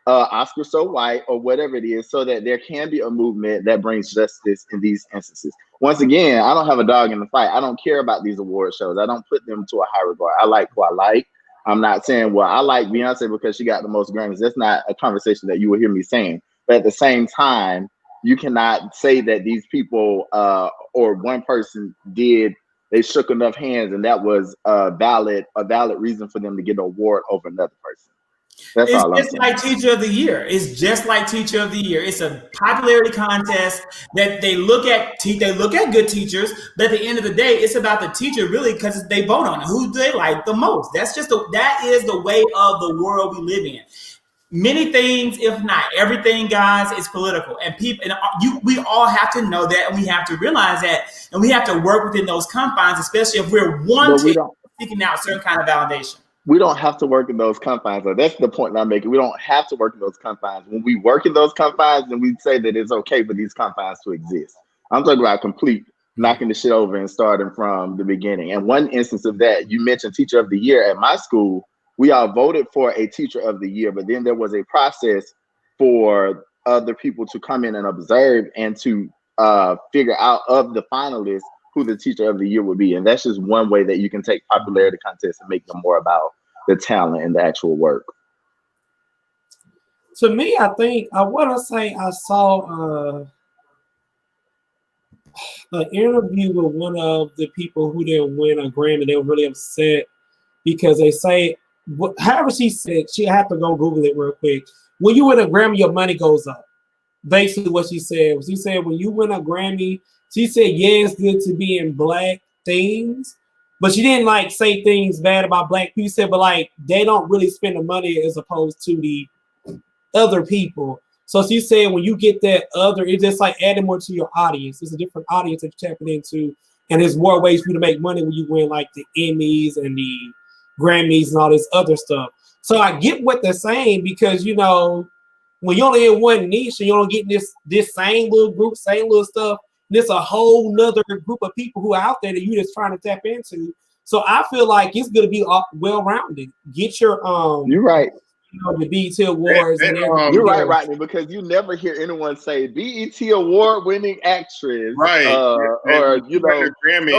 Oscar so white or whatever it is, so that there can be a movement that brings justice in these instances. Once again, I don't have a dog in the fight. I don't care about these award shows. I don't put them to a high regard. I like who I like. I'm not saying, well, I like Beyonce because she got the most Grammys. That's not a conversation that you will hear me saying. But at the same time, you cannot say that these people or one person they shook enough hands and that was a valid reason for them to get an award over another person. That's all I'm It's saying. like Teacher of the Year. It's just like Teacher of the Year. It's a popularity contest that they look at. They look at good teachers, but at the end of the day, it's about the teacher really, because they vote on it. Who do they like the most? That is the way of the world we live in. Many things, if not everything, guys, is political, and we all have to know that, and we have to realize that, and we have to work within those confines, especially if we're seeking out certain kind of validation. We don't have to work in those confines. That's the point that I'm making. We don't have to work in those confines. When we work in those confines, then we say that it's okay for these confines to exist. I'm talking about complete knocking the shit over and starting from the beginning. And one instance of that, you mentioned Teacher of the Year. At my school, we all voted for a Teacher of the Year, but then there was a process for other people to come in and observe and to figure out of the finalists who the Teacher of the Year would be. And that's just one way that you can take popularity contests and make them more about the talent and the actual work. To me, I think I want to say I saw an interview with one of the people who didn't win a Grammy. They were really upset because they say, however she said, she had to go Google it real quick. When you win a Grammy, your money goes up. Basically what she said. She said when you win a Grammy, she said, yeah, it's good to be in black things, but she didn't like say things bad about black people. She said, but like they don't really spend the money as opposed to the other people. So she said when you get that other, it's just like adding more to your audience. It's a different audience that you're tapping into, and there's more ways for you to make money when you win like the Emmys and the Grammys and all this other stuff. So I get what they're saying, because when you're only in one niche and you don't get this same little group, same little stuff, there's a whole nother group of people who are out there that you're just trying to tap into. So I feel like it's gonna be well-rounded. Get your You're right. The BET Awards and everything. You're right, Rodney, because you never hear anyone say BET Award-winning actress, Right? Or Grammy,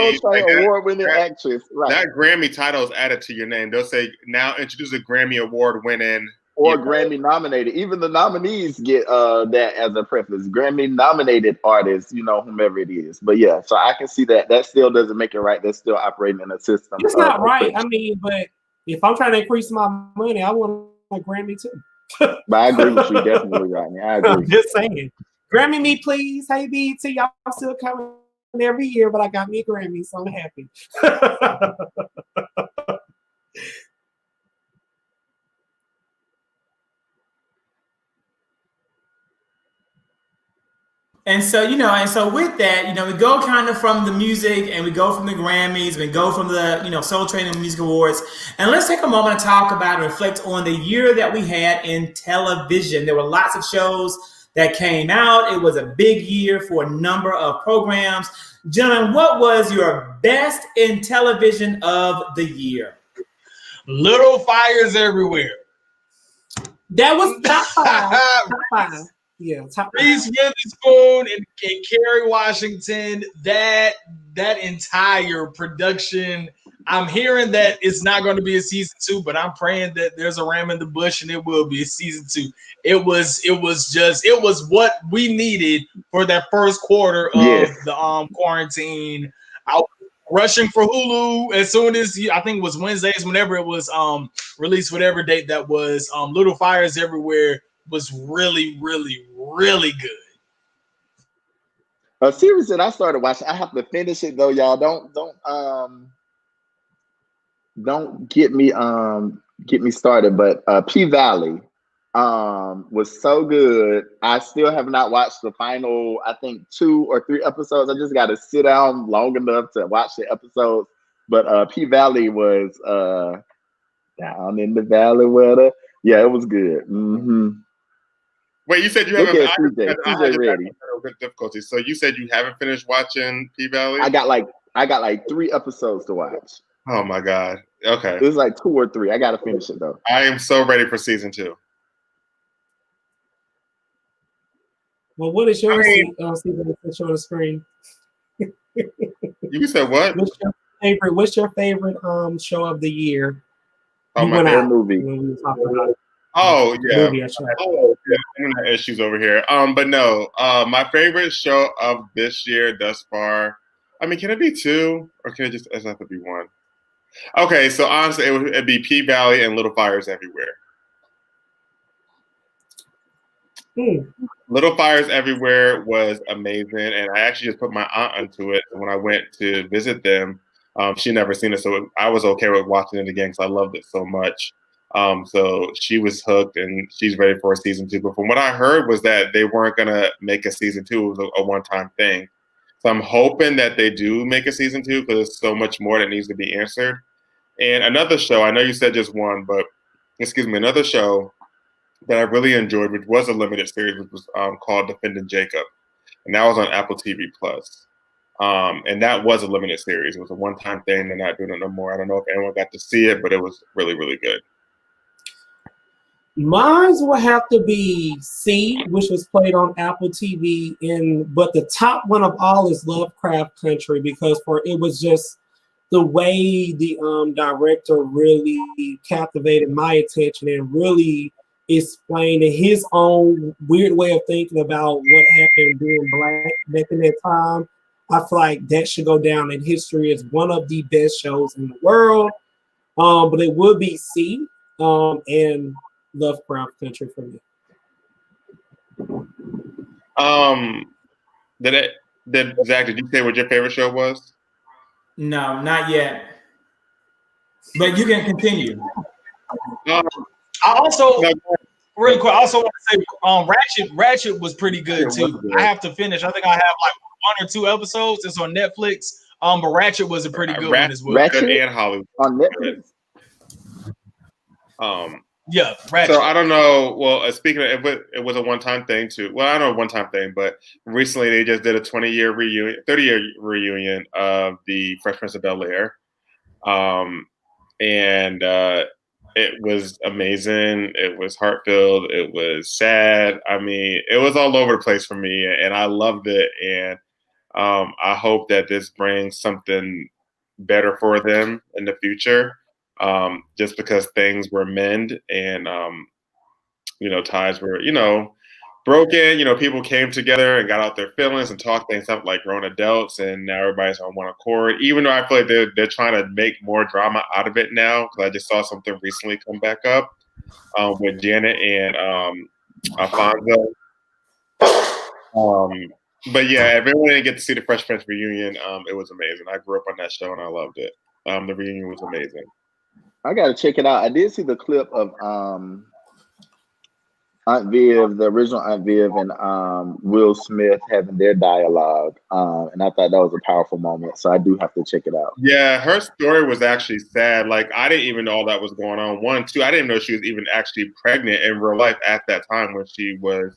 award-winning actress. Right. That Grammy title is added to your name. They'll say now introduce a Grammy Award-winning or Grammy nominated. Even the nominees get that as a preface. Grammy nominated artists, whomever it is. But yeah, so I can see that. That still doesn't make it right. They're still operating in a system. It's not right. I mean, but if I'm trying to increase my money, I want a Grammy too. But I agree with you definitely, Rodney. I agree. I'm just saying. Grammy me, please. Hey, BET, y'all still coming every year, but I got me a Grammy, so I'm happy. And so, and so with that, we go kind of from the music and we go from the Grammys, we go from the, Soul Train and Music Awards. And let's take a moment to talk about and reflect on the year that we had in television. There were lots of shows that came out. It was a big year for a number of programs. Gentlemen, what was your best in television of the year? Little Fires Everywhere. That was top five. Top five. Yeah, top five. Reese Witherspoon and Kerry Washington. That entire production. I'm hearing that it's not going to be a season 2, but I'm praying that there's a ram in the bush and it will be a season 2. It was what we needed for that first quarter of the quarantine. I was rushing for Hulu as soon as I think it was Wednesdays, whenever it was released, whatever date that was. Little Fires Everywhere was really, really, really good. A series that I started watching, I have to finish it though, y'all. Don't get me started, but P-Valley was so good. I still have not watched the final, I think 2 or 3 episodes. I just got to sit down long enough to watch the episodes. But P-Valley was down in the valley where it was good. Mm-hmm. Wait, you said you Look haven't? at CJ Ready. Good difficulty. So you said you haven't finished watching P-Valley? I got like 3 episodes to watch. Oh my God. Okay. It was like 2 or 3. I got to finish it though. I am so ready for season 2. Well, what is your season on the screen? You said what? What's your favorite show of the year? Oh, my favorite movie. When we were talking about it. Oh yeah. Movie, Internet issues over here. But no. My favorite show of this year thus far. I mean, can it be 2 or can it just have to be 1? Okay, so honestly, it'd be P-Valley and Little Fires Everywhere. Little Fires Everywhere was amazing, and I actually just put my aunt onto it. And when I went to visit them, she never seen it, so I was okay with watching it again because I loved it so much. So she was hooked, and she's ready for a season 2. But from what I heard was that they weren't gonna make a season 2; it was a one-time thing. So I'm hoping that they do make a season 2 because there's so much more that needs to be answered. And another show, I know you said just one, but another show that I really enjoyed, which was a limited series, which was called Defending Jacob. And that was on Apple TV Plus. And that was a limited series. It was a one-time thing. They're not doing it no more. I don't know if anyone got to see it, but it was really, really good. Mine will have to be C, which was played on Apple TV. But the top one of all is Lovecraft Country, because it was just the way the director really captivated my attention and really explained in his own weird way of thinking about what happened being Black back in that time. I feel like that should go down in history as one of the best shows in the world. But it would be C and Lovecraft Country for me. Zach, did you say what your favorite show was? No, not yet. But you can continue. I also really quick. I also want to say, Ratchet was pretty good too. I have to finish. I think I have like 1 or 2 episodes. It's on Netflix. But Ratchet was a pretty good one as well. Ratchet and Hollywood on Netflix. Yeah, Ratchet. So I don't know. Well, speaking of it was a one-time thing too. Well, I don't know one-time thing, but recently they just did a 30-year reunion of the Fresh Prince of Bel-Air, and it was amazing. It was heartfelt. It was sad. I mean, it was all over the place for me, and I loved it. And I hope that this brings something better for them in the future. Just because things were mended and, ties were, broken, people came together and got out their feelings and talked things up like grown adults, and now everybody's on one accord, even though I feel like they're trying to make more drama out of it now, because I just saw something recently come back up with Janet and Alfonso. But yeah, if everyone didn't get to see the Fresh Prince reunion, it was amazing. I grew up on that show and I loved it. The reunion was amazing. I gotta check it out. I did see the clip of Aunt Viv, the original Aunt Viv, and Will Smith having their dialogue, and I thought that was a powerful moment. So I do have to check it out. Yeah, her story was actually sad. Like, I didn't even know all that was going on. One, two, I didn't know she was even actually pregnant in real life at that time when she was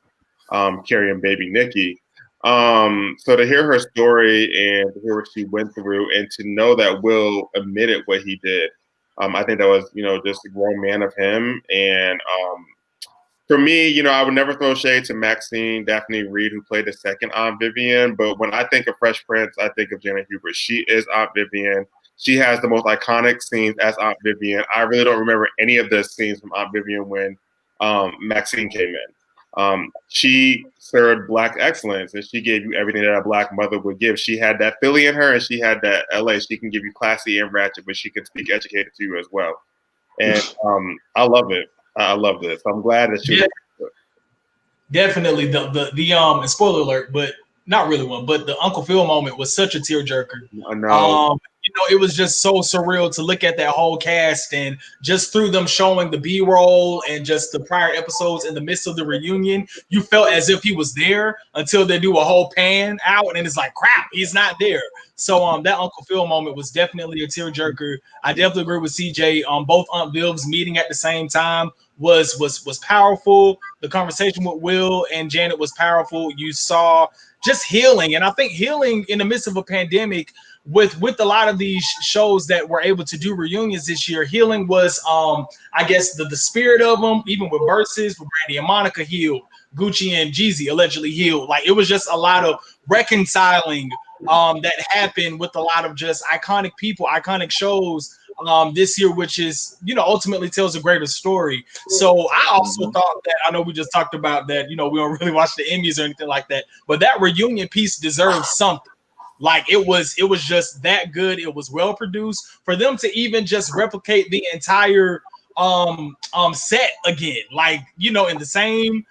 carrying baby Nikki. So to hear her story and to hear what she went through, and to know that Will admitted what he did, I think that was, just a grown man of him. And for me, I would never throw shade to Maxine Daphne Reid, who played the second Aunt Vivian. But when I think of Fresh Prince, I think of Janet Hubert. She is Aunt Vivian. She has the most iconic scenes as Aunt Vivian. I really don't remember any of the scenes from Aunt Vivian when Maxine came in. She served Black excellence, and she gave you everything that a Black mother would give. She had that Philly in her, and she had that LA. She can give you classy and ratchet, but she can speak educated to you as well. And I love it. I love this. I'm glad that she. Yeah, definitely the and spoiler alert, but not really one. But the Uncle Phil moment was such a tearjerker. I know. It was just so surreal to look at that whole cast, and just through them showing the B-roll and just the prior episodes in the midst of the reunion, you felt as if he was there until they do a whole pan out, and it's like, crap, he's not there. So that Uncle Phil moment was definitely a tearjerker. I definitely agree with CJ. Both Aunt Viv's meeting at the same time was powerful. The conversation with Will and Janet was powerful. You saw just healing, and I think healing in the midst of a pandemic. With a lot of these shows that were able to do reunions this year, healing was, I guess, the spirit of them. Even with Versus, with Brandy and Monica healed, Gucci and Jeezy allegedly healed. Like, it was just a lot of reconciling that happened with a lot of just iconic people, iconic shows this year, which is, ultimately tells a greater story. So I also thought that, I know we just talked about that, we don't really watch the Emmys or anything like that, but that reunion piece deserves something. Like, it was just that good. It was well produced. For them to even just replicate the entire set again, like, in the same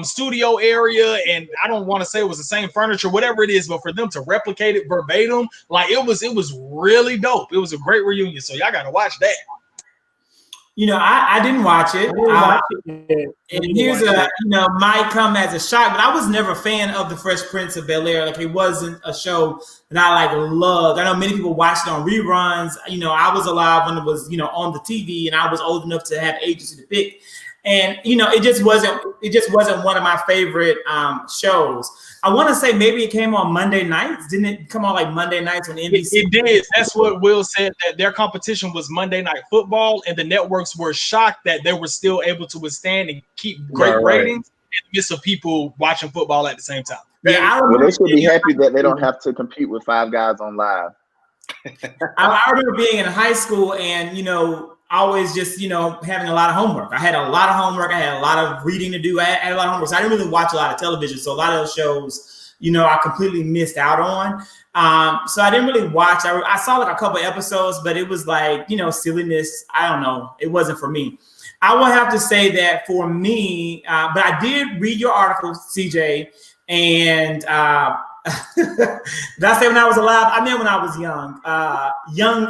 studio area, and I don't want to say it was the same furniture, whatever it is, but for them to replicate it verbatim, like, it was really dope. It was a great reunion. So y'all gotta watch that. I didn't watch it. And here's might come as a shock, but I was never a fan of the Fresh Prince of Bel-Air. Like, it wasn't a show that I loved. I know many people watched it on reruns. I was alive when it was, on the TV, and I was old enough to have agency to pick. And it just wasn't one of my favorite shows. I want to say maybe it came on Monday nights. Didn't it come on like Monday nights on NBC? It did. That's what Will said, that their competition was Monday Night Football, and the networks were shocked that they were still able to withstand and keep great ratings in the midst of people watching football at the same time. Yeah, well, they should be happy that they don't have to compete with Five Guys on Live. I remember being in high school and, always just, having a lot of homework. I had a lot of homework. I had a lot of reading to do. I had a lot of homework. So I didn't really watch a lot of television. So a lot of those shows, I completely missed out on. So I didn't really watch. I saw like a couple episodes, but it was like, silliness. I don't know. It wasn't for me. I will have to say that for me, but I did read your article, CJ, and did I say when I was alive? I meant when I was young,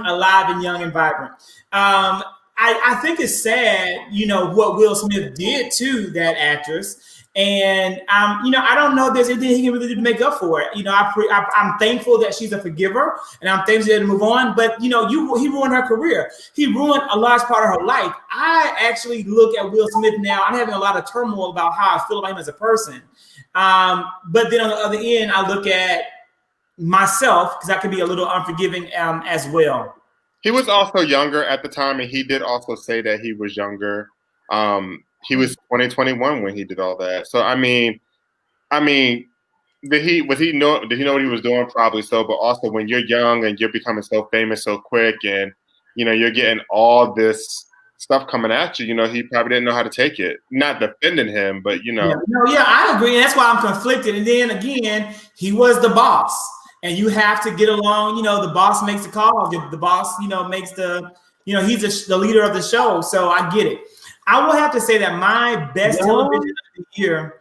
alive and young and vibrant. I think it's sad, what Will Smith did to that actress. And, I don't know if there's anything he can really do to make up for it. I'm thankful that she's a forgiver, and I'm thankful to move on. But, he ruined her career. He ruined a large part of her life. I actually look at Will Smith now. I'm having a lot of turmoil about how I feel about him as a person. But then on the other end, I look at myself, because I could be a little unforgiving as well. He was also younger at the time, and he did also say that he was younger. He was 2021 when he did all that. So I mean, did he know what he was doing? Probably so. But also, when you're young and you're becoming so famous so quick, and you're getting all this stuff coming at you, he probably didn't know how to take it. Not defending him, but Yeah, I agree. And that's why I'm conflicted. And then again, he was the boss. And you have to get along. The boss makes the call. The boss, makes the, he's the leader of the show. So I get it. I will have to say that my best television of the year.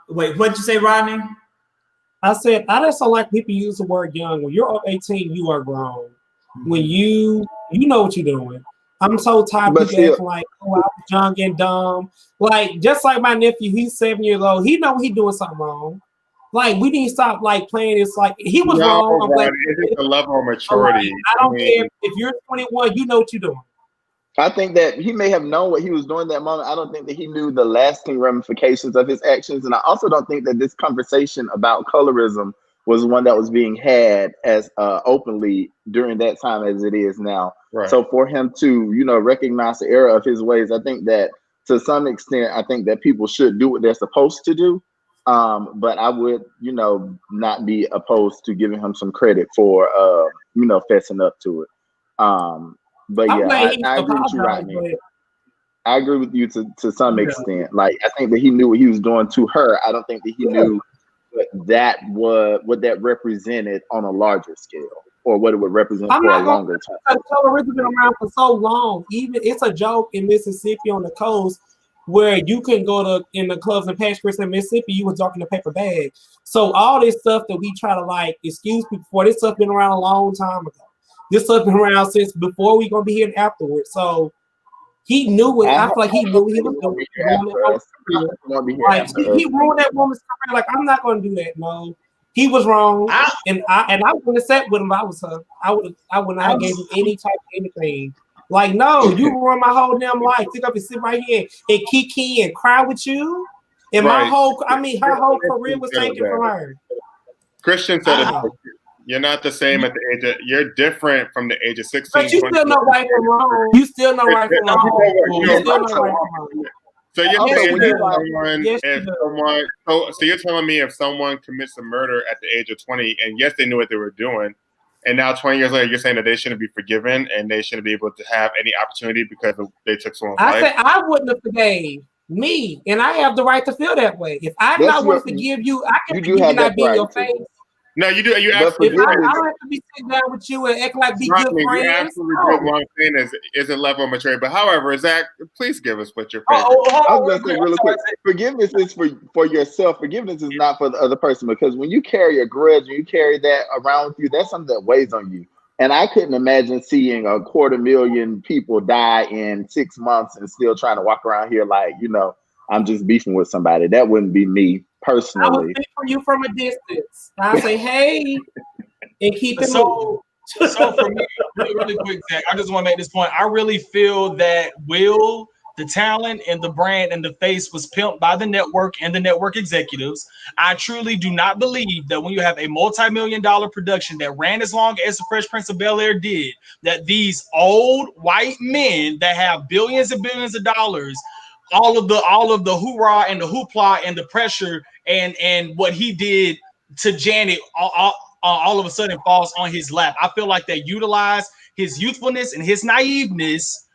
Wait, what did you say, Rodney? I said, I just don't like people use the word young. When you're up 18, you are grown. When you know what you're doing. I'm so tired But of people acting like, oh, I was young and dumb. Like, just like my nephew, he's 7 years old. He know he doing something wrong. Like, we need to stop like playing this. Like, he was No, wrong. I'm Ron, glad. it's a level of maturity. I don't care if you're 21. You know what you're doing. I think that he may have known what he was doing that moment. I don't think that he knew the lasting ramifications of his actions. And I also don't think that this conversation about colorism was one that was being had as openly during that time as it is now. Right. So for him to, recognize the error of his ways, I think that to some extent, I think that people should do what they're supposed to do. But I would, not be opposed to giving him some credit for, fessing up to it. But I'm yeah, glad I agree with you, apologized, Rodney. I agree with you to some extent. Like, I think that he knew what he was doing to her. I don't think that he knew what that represented on a larger scale, or what it would represent for a longer time. Colorism been around for so long. Even it's a joke in Mississippi on the coast where you can go in the clubs and Patch Chris in Mississippi, you was talking a paper bag. So all this stuff that we try to like excuse people for, this stuff been around a long time ago. This stuff been around since before we gonna be here and afterwards. So he knew it. I feel like he knew what he was doing. Like he ruined that woman's career. Like, I'm not gonna do that. No, he was wrong, and I wouldn't have sat with him if I was her. I would not have gave him any type of anything. Like, no, you ruined my whole damn life. Take up and sit right here and kiki and cry with you. And her whole career was taken from her. Christian said it. You're not the same at the age of, you're different from the age of 16. But you still know right from wrong. You still know right from wrong. You still know right from wrong. So you're saying so you're telling me if someone commits a murder at the age of 20, and yes, they knew what they were doing, and now 20 years later, you're saying that they shouldn't be forgiven and they shouldn't be able to have any opportunity because they took someone's life? I said I wouldn't have forgave me, and I have the right to feel that way. If I not want to forgive you, I can forgive you not be in your face. No, you do. You absolutely. I don't have to be sitting down with you and act like be good friends. You absolutely do. What I'm saying is a level of maturity. But however, Zach, please give us what your favorite. I was gonna say really quick. Forgiveness is for yourself. Forgiveness is not for the other person, because when you carry a grudge and you carry that around with you, that's something that weighs on you. And I couldn't imagine seeing 250,000 people die in 6 months and still trying to walk around here like, I'm just beefing with somebody. That wouldn't be me personally. I would speak for you from a distance. I say, hey, and keep it moving. So for me, really quick, Zach, I just want to make this point. I really feel that Will, the talent and the brand and the face, was pimped by the network and the network executives. I truly do not believe that when you have a multi-million-dollar production that ran as long as the Fresh Prince of Bel-Air did, that these old white men that have billions and billions of dollars, all of the hoorah and the hoopla and the pressure and what he did to Janet all of a sudden falls on his lap. I feel like they utilized his youthfulness and his naiveness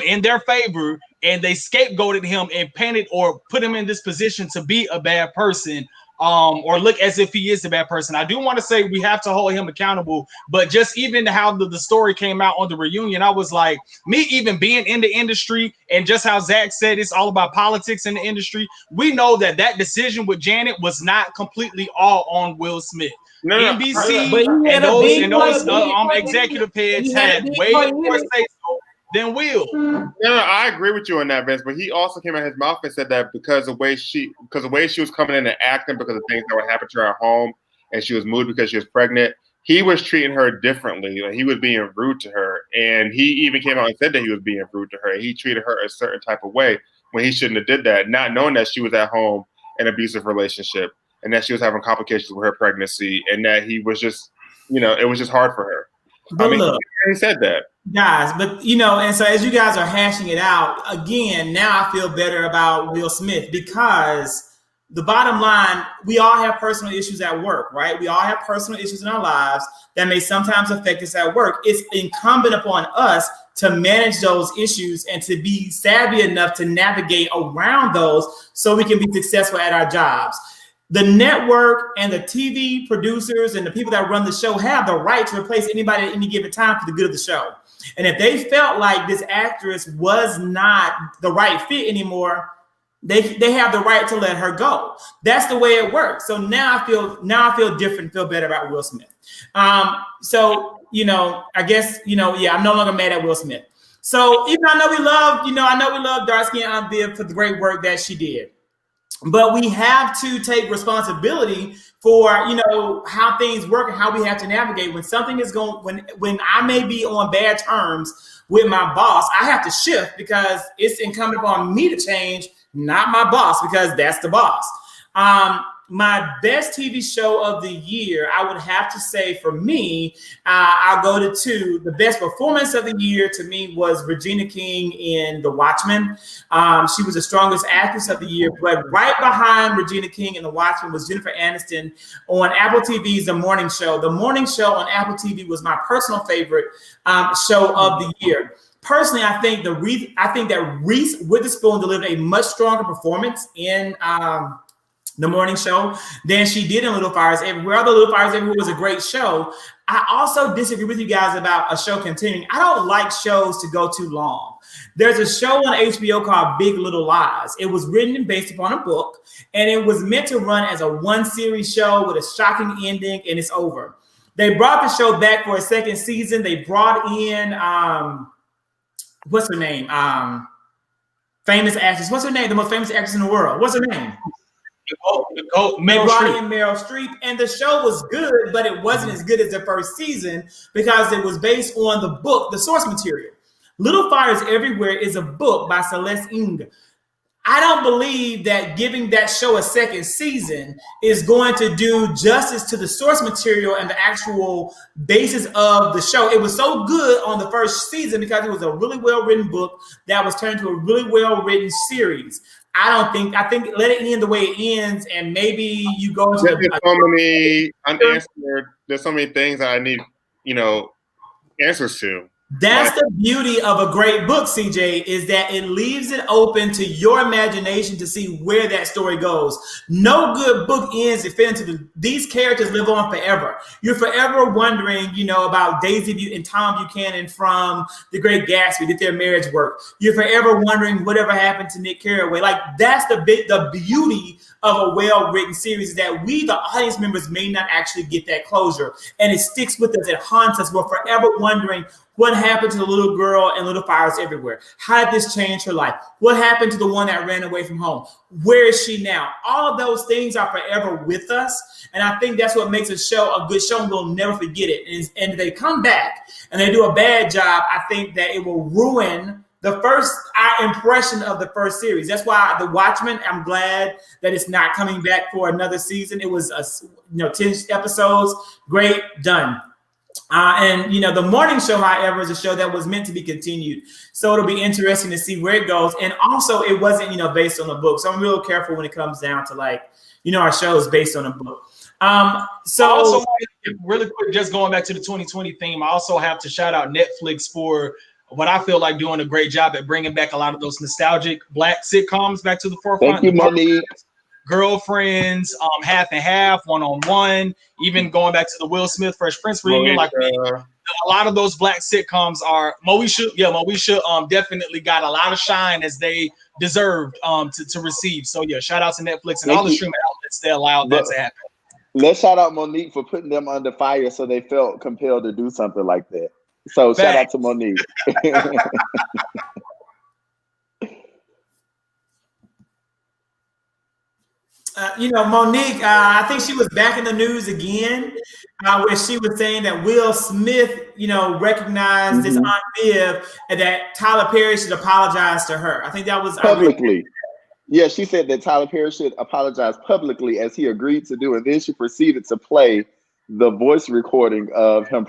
in their favor, and they scapegoated him and painted or put him in this position to be a bad person, or look as if he is a bad person. I do want to say we have to hold him accountable, but just even how the story came out on the reunion, I was like, me even being in the industry, and just how Zach said it's all about politics in the industry, we know that decision with Janet was not completely all on Will Smith. NBC and those executive heads had way more say so than Will. No, I agree with you on that, Vince. But he also came out his mouth and said that because the way she was coming in and acting, because of things that were happening to her at home, and she was moved because she was pregnant, he was treating her differently. Like, he was being rude to her, and he even came out and said that he was being rude to her. He treated her a certain type of way when he shouldn't have did that, not knowing that she was at home in an abusive relationship, and that she was having complications with her pregnancy, and that he was just, it was just hard for her. But look, he said that. Guys, but and so as you guys are hashing it out, again, now I feel better about Will Smith, because the bottom line, we all have personal issues at work, right? We all have personal issues in our lives that may sometimes affect us at work. It's incumbent upon us to manage those issues and to be savvy enough to navigate around those so we can be successful at our jobs. The network and the TV producers and the people that run the show have the right to replace anybody at any given time for the good of the show. And if they felt like this actress was not the right fit anymore, they have the right to let her go. That's the way it works. So now I feel different, feel better about Will Smith. So I guess I'm no longer mad at Will Smith. So even I know we love dark skin Aunt Viv for the great work that she did. But we have to take responsibility for, how things work and how we have to navigate when something is going, when I may be on bad terms with my boss, I have to shift because it's incumbent upon me to change, not my boss, because that's the boss. My best TV show of the year, I would have to say for me, I'll go to two. The best performance of the year to me was Regina King in The Watchmen. She was the strongest actress of the year, but right behind Regina King in The Watchmen was Jennifer Aniston on Apple TV's The Morning Show. The Morning Show on Apple TV was my personal favorite show of the year. Personally, I think that Reese Witherspoon delivered a much stronger performance in The Morning Show than she did in Little Fires Everywhere. Although Little Fires Everywhere was a great show, I also disagree with you guys about a show continuing. I don't like shows to go too long. There's a show on HBO called Big Little Lies. It was written and based upon a book, and it was meant to run as a one-series show with a shocking ending, and it's over. They brought the show back for a second season. They brought in, what's her name? Famous actress. What's her name? The most famous actress in the world. What's her name? Meryl Streep, and the show was good, but it wasn't as good as the first season because it was based on the book, the source material. Little Fires Everywhere is a book by Celeste Ng. I don't believe that giving that show a second season is going to do justice to the source material and the actual basis of the show. It was so good on the first season because it was a really well-written book that was turned into a really well-written series. I think let it end the way it ends, and maybe you go to there's so many things I need, answers to. That's the beauty of a great book, CJ, is that it leaves it open to your imagination to see where that story goes. No good book ends if these characters live on forever. You're forever wondering, about Daisy and Tom Buchanan from The Great Gatsby. Did their marriage work? You're forever wondering whatever happened to Nick Carraway. Like, that's the beauty of a well-written series, is that we, the audience members, may not actually get that closure. And it sticks with us. It haunts us. We're forever wondering what happened to the little girl in Little Fires Everywhere. How did this change her life? What happened to the one that ran away from home? Where is she now? All of those things are forever with us. And I think that's what makes a good show, and we'll never forget it. And if they come back and they do a bad job, I think that it will ruin our impression of the first series. That's why The Watchmen, I'm glad that it's not coming back for another season. It was 10 episodes. Great, done. And The Morning Show, however, is a show that was meant to be continued. So it'll be interesting to see where it goes. And also, it wasn't, based on the book. So I'm real careful when it comes down to our shows based on a book. So also, really quick, just going back to the 2020 theme, I also have to shout out Netflix for what I feel like doing a great job at bringing back a lot of those nostalgic Black sitcoms back to the forefront. Thank you, Monique. Girlfriends, Half and Half, One on One, even going back to the Will Smith Fresh Prince reunion. A lot of those Black sitcoms are Moesha definitely got a lot of shine as they deserved to receive. So yeah, shout out to Netflix and all the streaming outlets that allowed that to happen. Let's shout out Monique for putting them under fire so they felt compelled to do something like that. So shout out to Monique. Monique, I think she was back in the news again, where she was saying that Will Smith, recognized his Aunt Viv and that Tyler Perry should apologize to her. I think that was publicly. Yeah, she said that Tyler Perry should apologize publicly as he agreed to do it. Then she proceeded to play the voice recording of him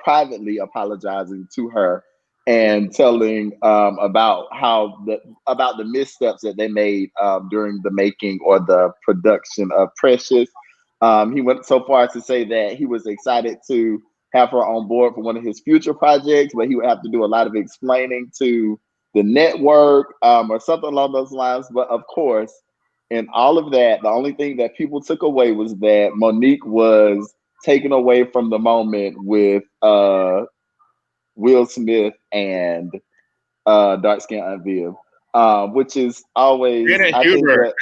privately apologizing to her and telling about the missteps that they made during the making or the production of Precious. He went so far as to say that he was excited to have her on board for one of his future projects, but he would have to do a lot of explaining to the network or something along those lines. But of course, in all of that, the only thing that people took away was that Monique was taken away from the moment with Will Smith and dark skin Aunt Viv, which is always Janet Hubert.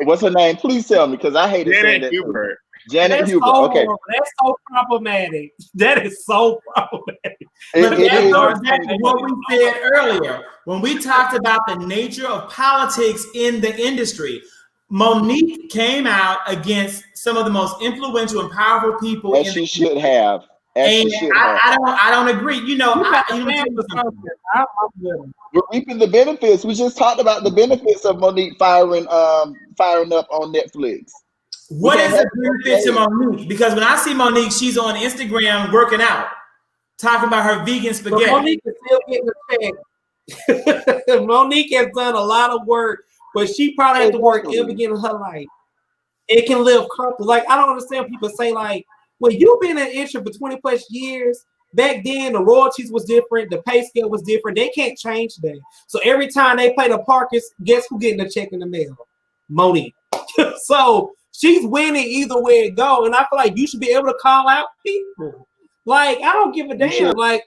What's her name? Please tell me, because I hate it. Janet Hubert. Janet That's Huber. so Okay. horrible. That's so problematic. That is so problematic. It That goes is. back to what we said earlier when we talked about the nature of politics in the industry. Monique came out against some of the most influential and powerful people As in she the should industry. have. As And she should have. I don't agree. You know, You got I, to you know, stand for something. I'm with him. We're reaping the benefits. We just talked about the benefits of Monique firing up on Netflix. what is can't the have benefit to it. Monique? Because when I see Monique, she's on Instagram working out, talking about her vegan But spaghetti. Monique is still getting a check. Monique has done a lot of work, but she probably has to work Exactly. every beginning of her life. It can live comfortable. Like, I don't understand people say, like, well, you've been in the industry for 20 plus years. Back then, the royalties was different, the pay scale was different. They can't change that. So every time they play the Parkers, guess who getting a check in the mail? Monique. So she's winning either way it go. And I feel like you should be able to call out people. Like, I don't give a damn. should. Like,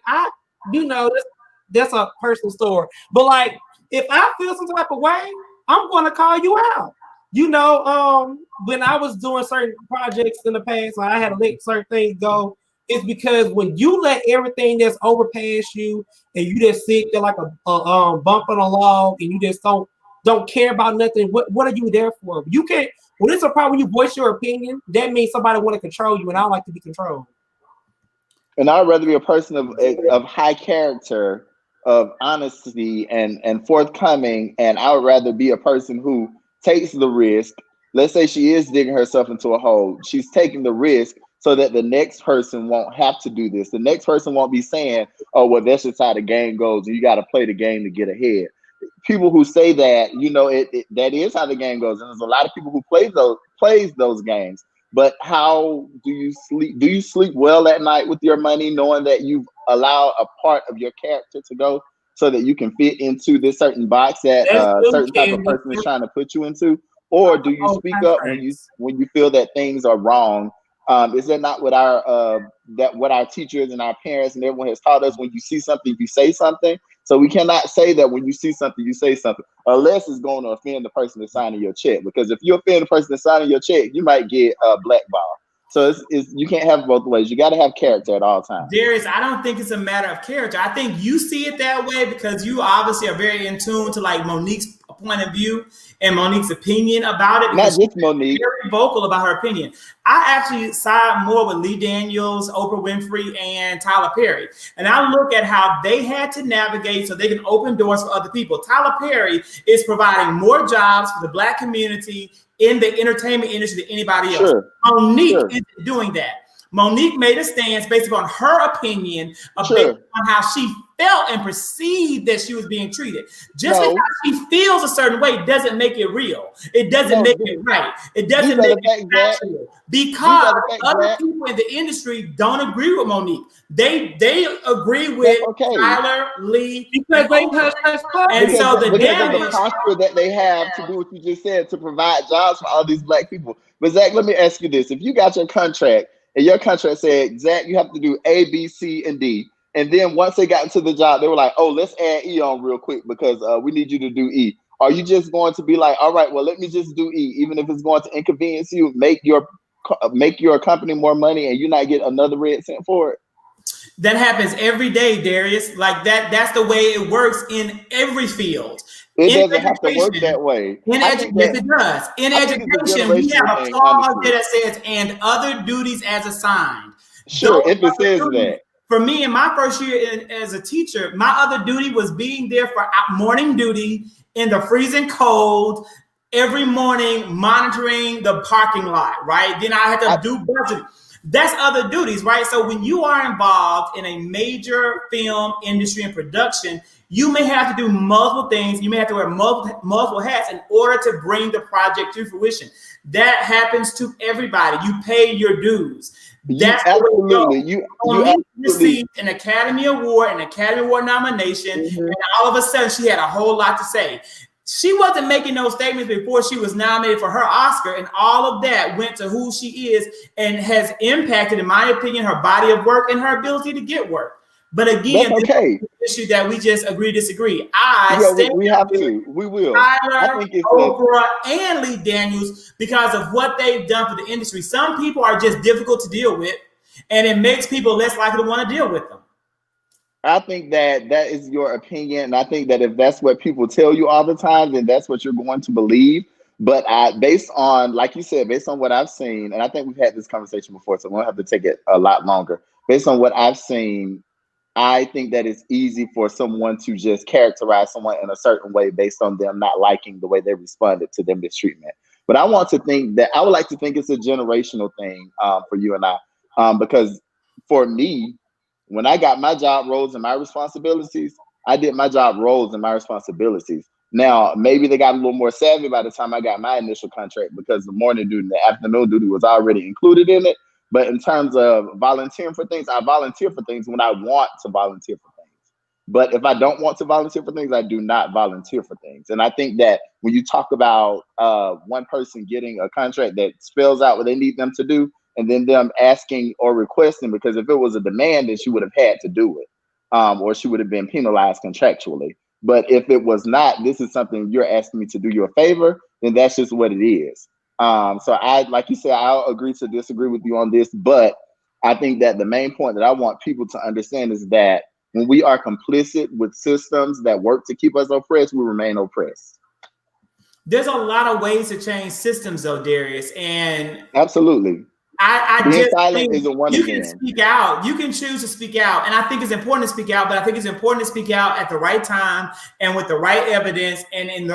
that's a personal story. But like, if I feel some type of way, I'm gonna call you out. You know, when I was doing certain projects in the past, I had to let certain things go. It's because when you let everything that's overpass you and you just sit there like a bump on a log and you just don't care about nothing, what are you there for? You can't. When it's a problem, when you voice your opinion, that means somebody want to control you, and I don't like to be controlled. And I'd rather be a person of high character, of honesty and forthcoming, and I would rather be a person who takes the risk. Let's say she is digging herself into a hole. She's taking the risk so that the next person won't have to do this. The next person won't be saying, oh, well, that's just how the game goes, and you got to play the game to get ahead. People who say that, you know, that is how the game goes. And there's a lot of people who plays those games. But how do you sleep? Do you sleep well at night with your money, knowing that you've allowed a part of your character to go so that you can fit into this certain box that a certain type of person is trying to put you into? Or do you speak up when you feel that things are wrong? Is that not what our teachers and our parents and everyone has taught us? When you see something, you say something. So we cannot say that when you see something, you say something, unless it's going to offend the person that's signing your check. Because if you offend the person that's signing your check, you might get blackballed. So you can't have both ways. You got to have character at all times. Darius, I don't think it's a matter of character. I think you see it that way because you obviously are very in tune to like Monique's point of view and Monique's opinion about it. Not just Monique. Very vocal about her opinion. I actually side more with Lee Daniels, Oprah Winfrey, and Tyler Perry. And I look at how they had to navigate so they can open doors for other people. Tyler Perry is providing more jobs for the Black community in the entertainment industry than anybody else. Sure. Monique isn't doing that. Monique made a stance based upon her opinion, based on how she felt and perceived that she was being treated. Just because she feels a certain way doesn't make it real. It doesn't make it right. It doesn't make it factual. Because other people in the industry don't agree with Monique. They agree with Tyler, Lee, because they and so the damage, the posture that they have to do what you just said, to provide jobs for all these Black people. But Zach, let me ask you this: if you got your contract and your contract said, Zach, you have to do A, B, C, and D, and then once they got into the job, they were like, oh, let's add E on real quick because we need you to do E. Are you just going to be like, all right, well, let me just do E, even if it's going to inconvenience you, make your company more money, and you not get another red cent for it? That happens every day, Darius. Like that's the way it works in every field. It doesn't have to work that way. In education, it does. In education, we have a clause that says, and other duties as assigned. Sure, if it says that. For me, in my first year as a teacher, my other duty was being there for morning duty in the freezing cold, every morning monitoring the parking lot, right? Then I had to do budget. That's other duties, right? So when you are involved in a major film industry and production, you may have to do multiple things. You may have to wear multiple hats in order to bring the project to fruition. That happens to everybody. You pay your dues. That's absolutely. You received an Academy Award, nomination, and all of a sudden she had a whole lot to say. She wasn't making those statements before she was nominated for her Oscar, and all of that went to who she is and has impacted, in my opinion, her body of work and her ability to get work. But again, That's okay. this is an issue that we just agree to disagree. I stand we have to. We will. Tyler, I think it's Oprah, and Lee Daniels because of what they've done for the industry. Some people are just difficult to deal with, and it makes people less likely to want to deal with them. I think that is your opinion, and I think that if that's what people tell you all the time, then that's what you're going to believe. But based on, like you said, based on what I've seen, and I think we've had this conversation before, so we don't have to take it a lot longer. Based on what I've seen, I think that it's easy for someone to just characterize someone in a certain way based on them not liking the way they responded to their mistreatment. But I want to think that I would like to think it's a generational thing for you and I, because for me, when I got my job roles and my responsibilities, I did my job roles and my responsibilities. Now, maybe they got a little more savvy by the time I got my initial contract because the morning duty and the afternoon duty was already included in it. But in terms of volunteering for things, I volunteer for things when I want to volunteer for things. But if I don't want to volunteer for things, I do not volunteer for things. And I think that when you talk about one person getting a contract that spells out what they need them to do, and then them asking or requesting, because if it was a demand, then she would have had to do it, or she would have been penalized contractually. But if it was not, this is something you're asking me to do you a favor, then that's just what it is. So I, like you said, I'll agree to disagree with you on this, but I think that the main point that I want people to understand is that when we are complicit with systems that work to keep us oppressed, we remain oppressed. There's a lot of ways to change systems, though, Darius, and absolutely. I Being just silent think isn't one you again. can speak out. You can choose to speak out. And I think it's important to speak out, but I think it's important to speak out at the right time and with the right evidence and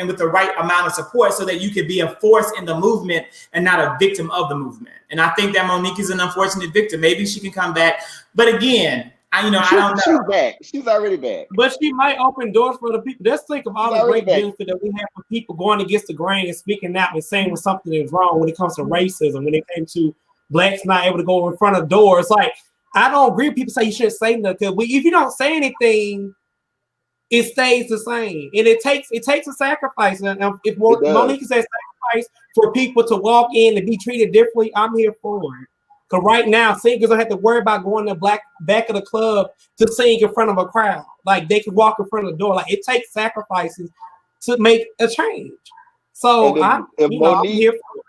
with the right amount of support so that you could be a force in the movement and not a victim of the movement. And I think that Monique is an unfortunate victim. Maybe she can come back. But again, I don't know. She's back. She's already back. But she might open doors for the people. Let's think of all the great benefit that we have for people going against the grain and speaking out and saying when something is wrong when it comes to racism, when it came to blacks not able to go in front of doors. Like, I don't agree with people say you shouldn't say nothing. If you don't say anything, it stays the same. And it takes a sacrifice. And if Monique says sacrifice for people to walk in and be treated differently, I'm here for it. Because right now, singers don't have to worry about going to the back of the club to sing in front of a crowd. Like, they can walk in front of the door. Like, it takes sacrifices to make a change. So I'm here for it.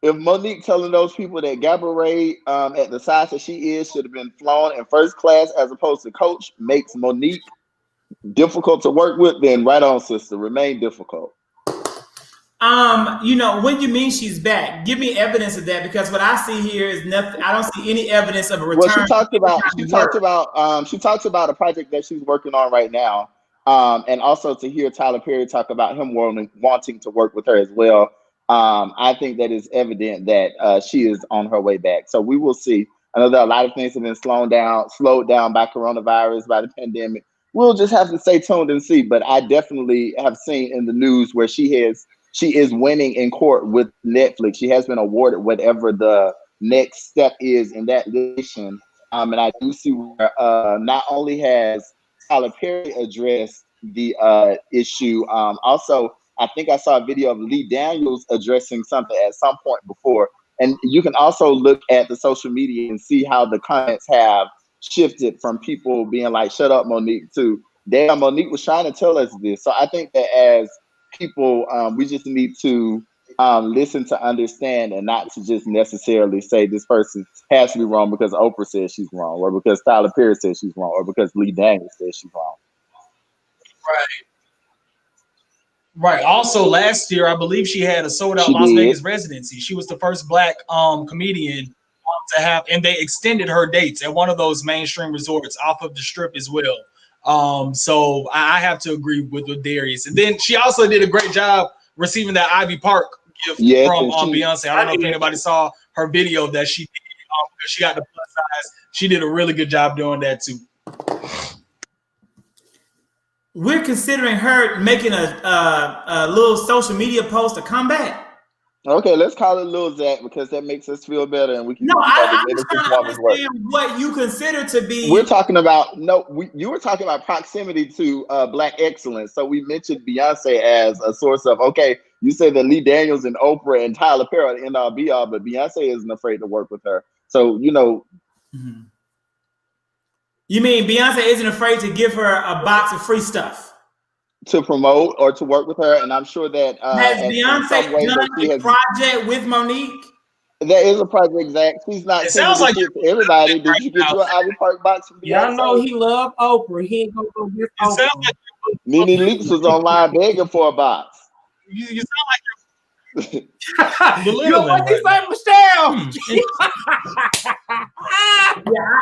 If Monique telling those people that Gabourey, at the size that she is, should have been flown in first class as opposed to coach, makes Monique difficult to work with, then right on, sister, remain difficult. When you mean she's back, give me evidence of that, because what I see here is nothing. I don't see any evidence of a return. Well, she talks about a project that she's working on right now, and also to hear Tyler Perry talk about him wanting to work with her as well. I think that it's evident that she is on her way back. So we will see. I know that a lot of things have been slowed down by coronavirus, by the pandemic. We'll just have to stay tuned and see. But I definitely have seen in the news where she is winning in court with Netflix. She has been awarded whatever the next step is in that litigation. And I do see where not only has Tyler Perry addressed the issue, also I think I saw a video of Lee Daniels addressing something at some point before. And you can also look at the social media and see how the comments have shifted from people being like, shut up, Monique, to damn, Monique was trying to tell us this. So I think that as people, we just need to listen to understand and not to just necessarily say this person has to be wrong because Oprah says she's wrong, or because Tyler Perry says she's wrong, or because Lee Daniels says she's wrong. Right. Also, last year, I believe she had a sold-out Las Vegas residency. She was the first Black comedian to have, and they extended her dates at one of those mainstream resorts off of the Strip as well. So I have to agree with Darius. And then she also did a great job receiving that Ivy Park gift from Beyonce. I don't know if anybody saw her video that she did. Because she got the plus size. She did a really good job doing that too. We're considering her making a little social media post to come back. Okay, let's call it Lil Zach because that makes us feel better, and we can. No, I'm just trying to understand what you consider to be. We're talking about you were talking about proximity to Black excellence. So we mentioned Beyonce as a source of. Okay, you say that Lee Daniels and Oprah and Tyler Perry are end all be all, but Beyonce isn't afraid to work with her. So Mm-hmm. You mean Beyonce isn't afraid to give her a box of free stuff? To promote or to work with her, and I'm sure that Has in Beyonce some way done that she a has. project with Monique? There is a project, Zach. She's not It sending sounds the like shit to everybody. Did right you get now. your Ivy Park box from Y'all know Beyonce? he love Oprah. He ain't gonna go get It sounds Oprah. like Nene Leakes was online begging for a box. you sound like You belittling know what he right say, Michelle?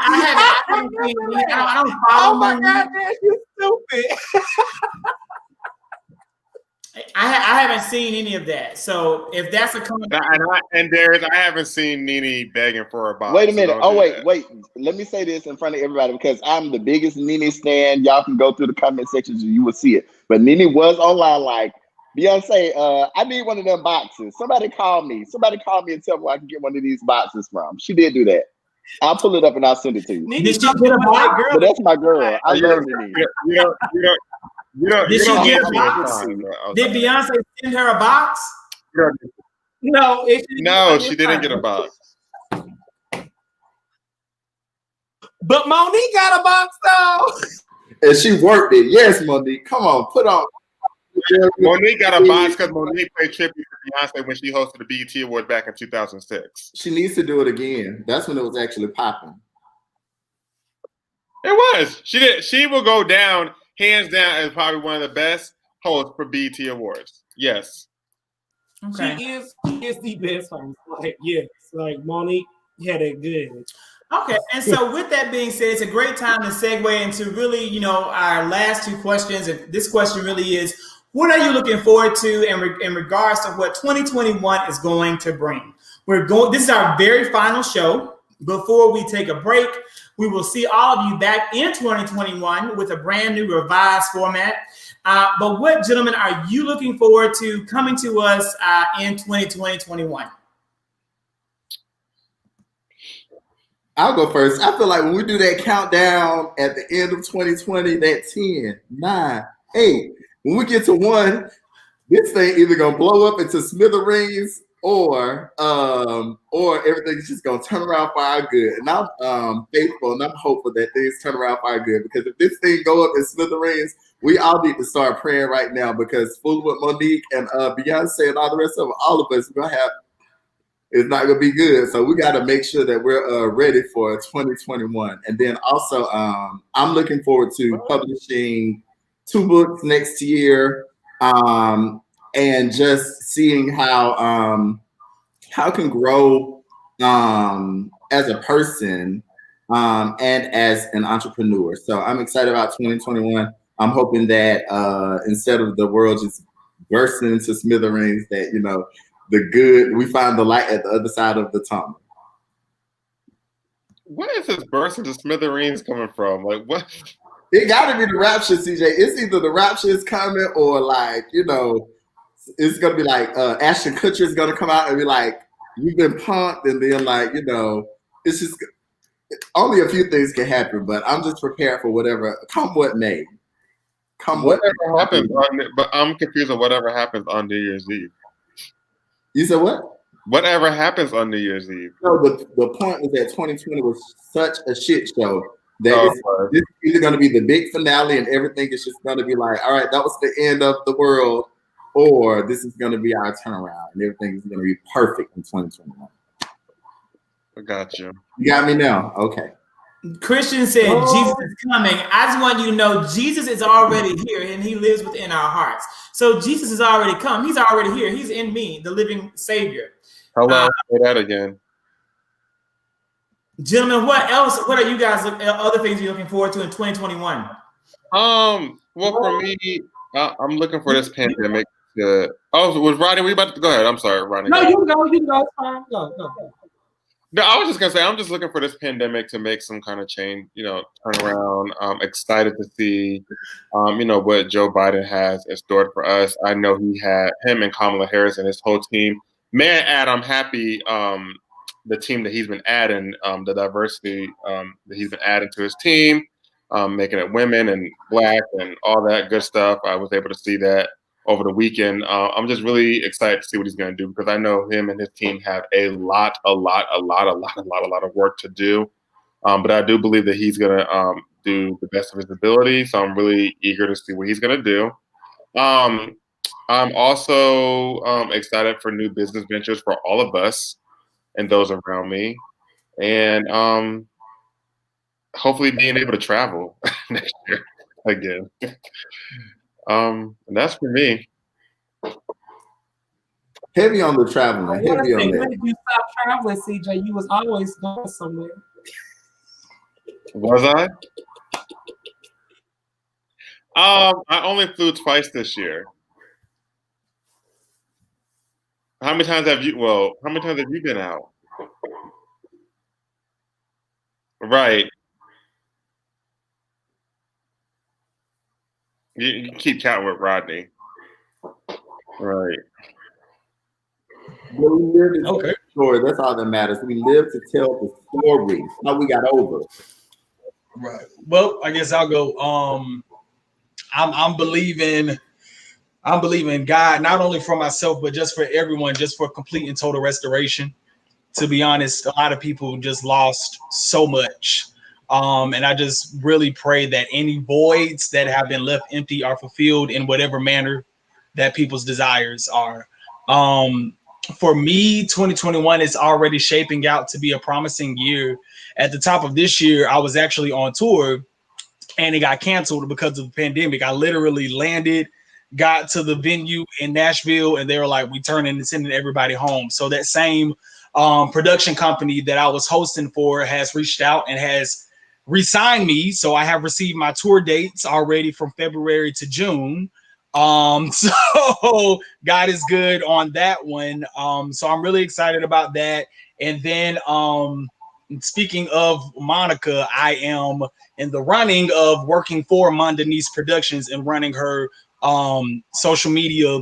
I haven't seen any. I don't follow Oh my Monique. God, man, you stupid. I haven't seen any of that. So if that's a comment, And Darius, I haven't seen Nene begging for a box. Wait a so minute. don't Oh, do wait, that. wait. Let me say this in front of everybody because I'm the biggest Nene stan. Y'all can go through the comment sections and you will see it. But Nene was online like, Beyonce, I need one of them boxes. Somebody call me. Somebody call me and tell me where I can get one of these boxes from. She did do that. I'll pull it up and I'll send it to you. Nene Did she talking get a about that box? girl. But that's my girl. I You love don't- Nene. you don't Did she have get a to box? time, bro. Did Beyonce send her a box? No, No, she didn't get a box. But Monique got a box though. And she worked it. Yes, Monique. Come on, put on. Monique got a box because Monique played tribute to Beyonce when she hosted the BET Awards back in 2006. She needs to do it again. That's when it was actually popping. It was. She did. She will go down, hands down, as probably one of the best hosts for BET Awards. Yes. Okay. She is the best host. Like, yes, like Monique had it good. Okay, and so with that being said, it's a great time to segue into really, our last two questions. And this question really is, what are you looking forward to in regards to what 2021 is going to bring? This is our very final show. Before we take a break, we will see all of you back in 2021 with a brand new revised format. But what, gentlemen, are you looking forward to coming to us in 2021? I'll go first. I feel like when we do that countdown at the end of 2020, that 10, 9, 8, when we get to 1, this thing either gonna blow up into smithereens or everything's just gonna turn around for our good. And I'm faithful and I'm hopeful that things turn around for our good, because if this thing go up in smithereens, we all need to start praying right now, because fooling with Monique and Beyonce and all the rest of them, all of us are gonna have. It's not gonna be good, so we got to make sure that we're ready for 2021. And then also, I'm looking forward to publishing 2 books next year, and just seeing how I can grow as a person and as an entrepreneur. So I'm excited about 2021. I'm hoping that instead of the world just bursting into smithereens, that we find the light at the other side of the tunnel. What is this burst into smithereens coming from? Like, what? It got to be the rapture, CJ. It's either the rapture is coming, or it's gonna be like Ashton Kutcher is gonna come out and be like, "You've been punked," and then it's just only a few things can happen. But I'm just prepared for whatever, come what may. Whatever happens, but I'm confused on whatever happens on New Year's Eve. You said what? Whatever happens on New Year's Eve. No, the point was that 2020 was such a shit show that it's either going to be the big finale and everything is just going to be like, all right, that was the end of the world, or this is going to be our turnaround and everything is going to be perfect in 2021. I got you. You got me now? Okay. Christian said, Jesus is coming. I just want you to know Jesus is already here and he lives within our hearts. So Jesus has already come. He's already here. He's in me, the living Savior. Hello, say that again. Gentlemen, what else? What are you guys, other things you're looking forward to in 2021? Well, for me, I'm looking for this pandemic to. Oh, was Rodney? We about to go ahead? I'm sorry, Rodney. No, you can go. It's fine. Go. No, I was just gonna say I'm just looking for this pandemic to make some kind of change, turn around. I'm excited to see, what Joe Biden has in store for us. I know he had him and Kamala Harris and his whole team. May I add, I'm happy the team that he's been adding, the diversity that he's been adding to his team, making it women and Black and all that good stuff. I was able to see that over the weekend. I'm just really excited to see what he's going to do, because I know him and his team have a lot of work to do. But I do believe that he's going to do the best of his ability. So I'm really eager to see what he's going to do. I'm also excited for new business ventures for all of us and those around me. And hopefully being able to travel next year again. And that's for me. Heavy on the traveling. Heavy on When that. did you stop traveling, CJ? You was always going somewhere. Was I? I only flew twice this year. How many times have you been out? Right. You can keep count with Rodney. Right. But we live to tell Okay. the story. That's all that matters. We live to tell the story. How we got over. Right. Well, I guess I'll go. I'm believing God, not only for myself, but just for everyone, just for complete and total restoration. To be honest, a lot of people just lost so much. And I just really pray that any voids that have been left empty are fulfilled in whatever manner that people's desires are. For me, 2021 is already shaping out to be a promising year. At the top of this year, I was actually on tour and it got canceled because of the pandemic. I literally landed, got to the venue in Nashville, and they were like, we turning and sending everybody home. So that same production company that I was hosting for has reached out and has re-signed me. So I have received my tour dates already from February to June. So God is good on that one. So I'm really excited about that. And then speaking of Monica, I am in the running of working for Mondenise Productions and running her social media,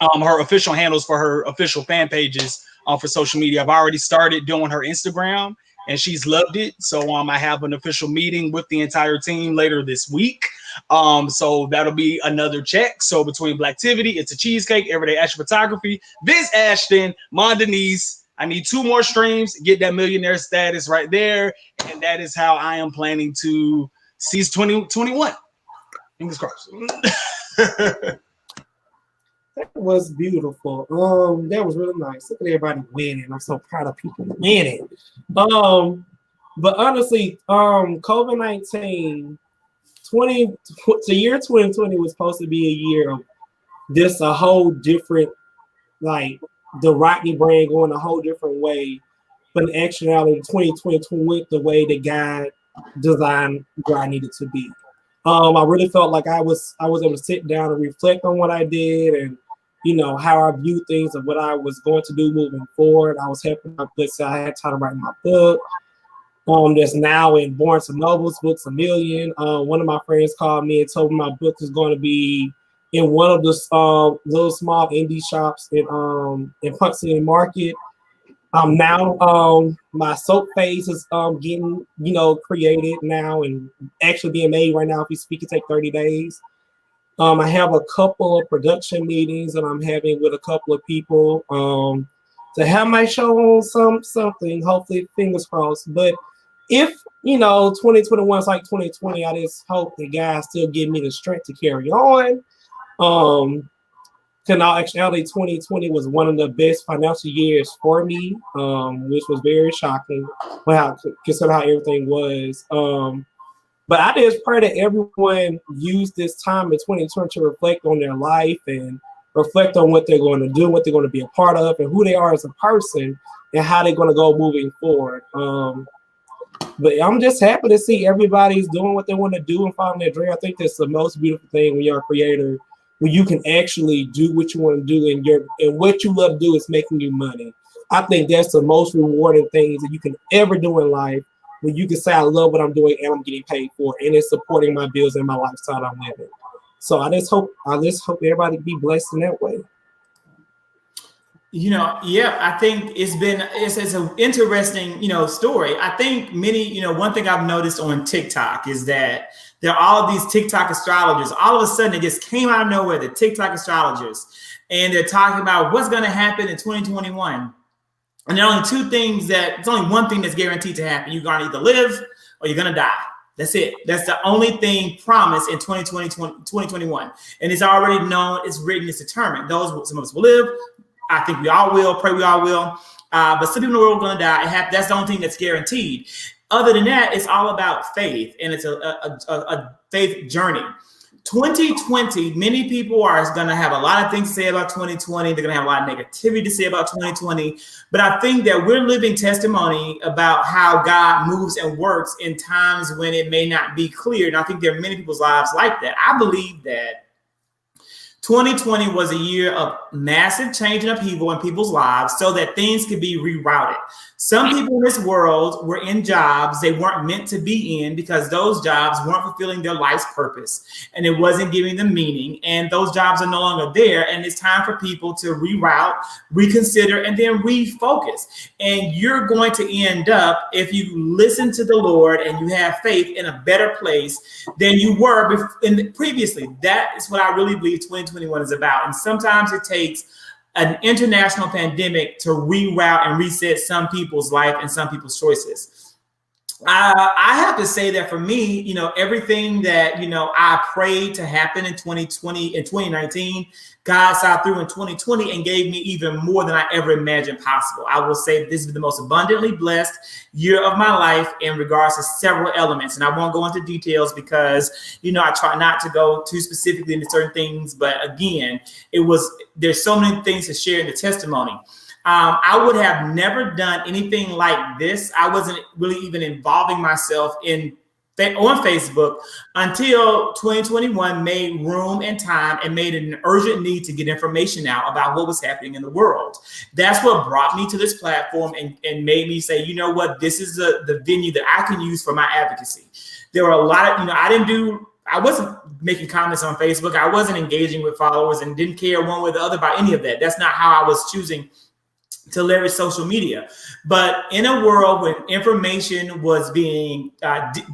her official handles for her official fan pages for social media. I've already started doing her Instagram and she's loved it. So I have an official meeting with the entire team later this week. So that'll be another check. So between Blacktivity, It's a Cheesecake, Everyday Ashton Photography, Vince Ashton, Mondenise, I need 2 more streams, get that millionaire status right there. And that is how I am planning to seize 2021. Fingers crossed. That was beautiful. That was really nice. Look at everybody winning. I'm so proud of people winning. But honestly, COVID-19, the year 2020 was supposed to be a year of just a whole different, like the Rodney brand going a whole different way. But in actuality, 2020 went the way that God designed where I needed to be. I really felt like I was able to sit down and reflect on what I did and, you know, how I viewed things and what I was going to do moving forward. I was helping my books. I had time to write my book. That's now in Barnes and Noble's, Books a Million. One of my friends called me and told me my book is going to be in one of the little small indie shops in Punt City Market. Now my soap phase is getting, you know, created now and actually being made right now. If you speak, it take 30 days. I have a couple of production meetings that I'm having with a couple of people to have my show on something, hopefully, fingers crossed. But if, you know, 2021 is like 2020, I just hope that God still give me the strength to carry on. Actually, 2020 was one of the best financial years for me, which was very shocking, considering how everything was. But I just pray that everyone use this time in 2020 to reflect on their life and reflect on what they're going to do, what they're going to be a part of, and who they are as a person, and how they're going to go moving forward. But I'm just happy to see everybody's doing what they want to do and following their dream. I think that's the most beautiful thing when you're a creator, when you can actually do what you want to do, and what you love to do is making you money. I think that's the most rewarding things that you can ever do in life, when you can say, I love what I'm doing and I'm getting paid for it, and it's supporting my bills and my lifestyle I'm living. So I just hope everybody be blessed in that way. You know, yeah, I think it's an interesting, you know, story. I think many, you know, one thing I've noticed on TikTok is that there are all of these TikTok astrologers. All of a sudden, it just came out of nowhere, the TikTok astrologers, and they're talking about what's going to happen in 2021. And there are only it's only one thing that's guaranteed to happen. You're going to either live or you're going to die. That's it. That's the only thing promised in 2020, 2021. And it's already known, it's written, it's determined. Some of us will live. I think we all will. Pray we all will. But some people in the world are going to die. That's the only thing that's guaranteed. Other than that, it's all about faith, and it's a faith journey. 2020, many people are going to have a lot of things to say about 2020. They're going to have a lot of negativity to say about 2020. But I think that we're living testimony about how God moves and works in times when it may not be clear. And I think there are many people's lives like that. I believe that 2020 was a year of massive change and upheaval in people's lives so that things could be rerouted. Some people in this world were in jobs they weren't meant to be in because those jobs weren't fulfilling their life's purpose and it wasn't giving them meaning. And those jobs are no longer there. And it's time for people to reroute, reconsider, and then refocus. And you're going to end up, if you listen to the Lord and you have faith, in a better place than you were previously. That is what I really believe 2021 is about. And sometimes it takes an international pandemic to reroute and reset some people's life and some people's choices. I have to say that for me, everything that, I prayed to happen in 2020 and 2019, God saw through in 2020 and gave me even more than I ever imagined possible. I will say this is the most abundantly blessed year of my life in regards to several elements. And I won't go into details because, I try not to go too specifically into certain things. But again, there's so many things to share in the testimony. I would have never done anything like this. I wasn't really even involving myself on Facebook until 2021 made room and time and made an urgent need to get information out about what was happening in the world. That's what brought me to this platform and made me say, you know what, this is the venue that I can use for my advocacy. There were a lot of, I wasn't making comments on Facebook. I wasn't engaging with followers and didn't care one way or the other about any of that. That's not how I was choosing to leverage social media. But in a world when information was being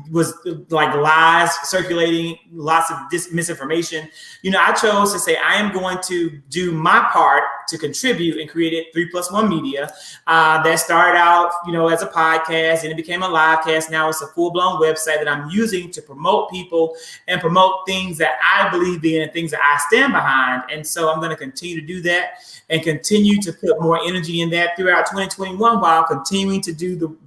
was like lies circulating, lots of misinformation, I chose to say I am going to do my part to contribute, and created 3+1 Media that started out as a podcast, and it became a live cast. Now it's a full-blown website that I'm using to promote people and promote things that I believe in and things that I stand behind. And so I'm going to continue to do that and continue to put more energy in that throughout 2021 while continuing to do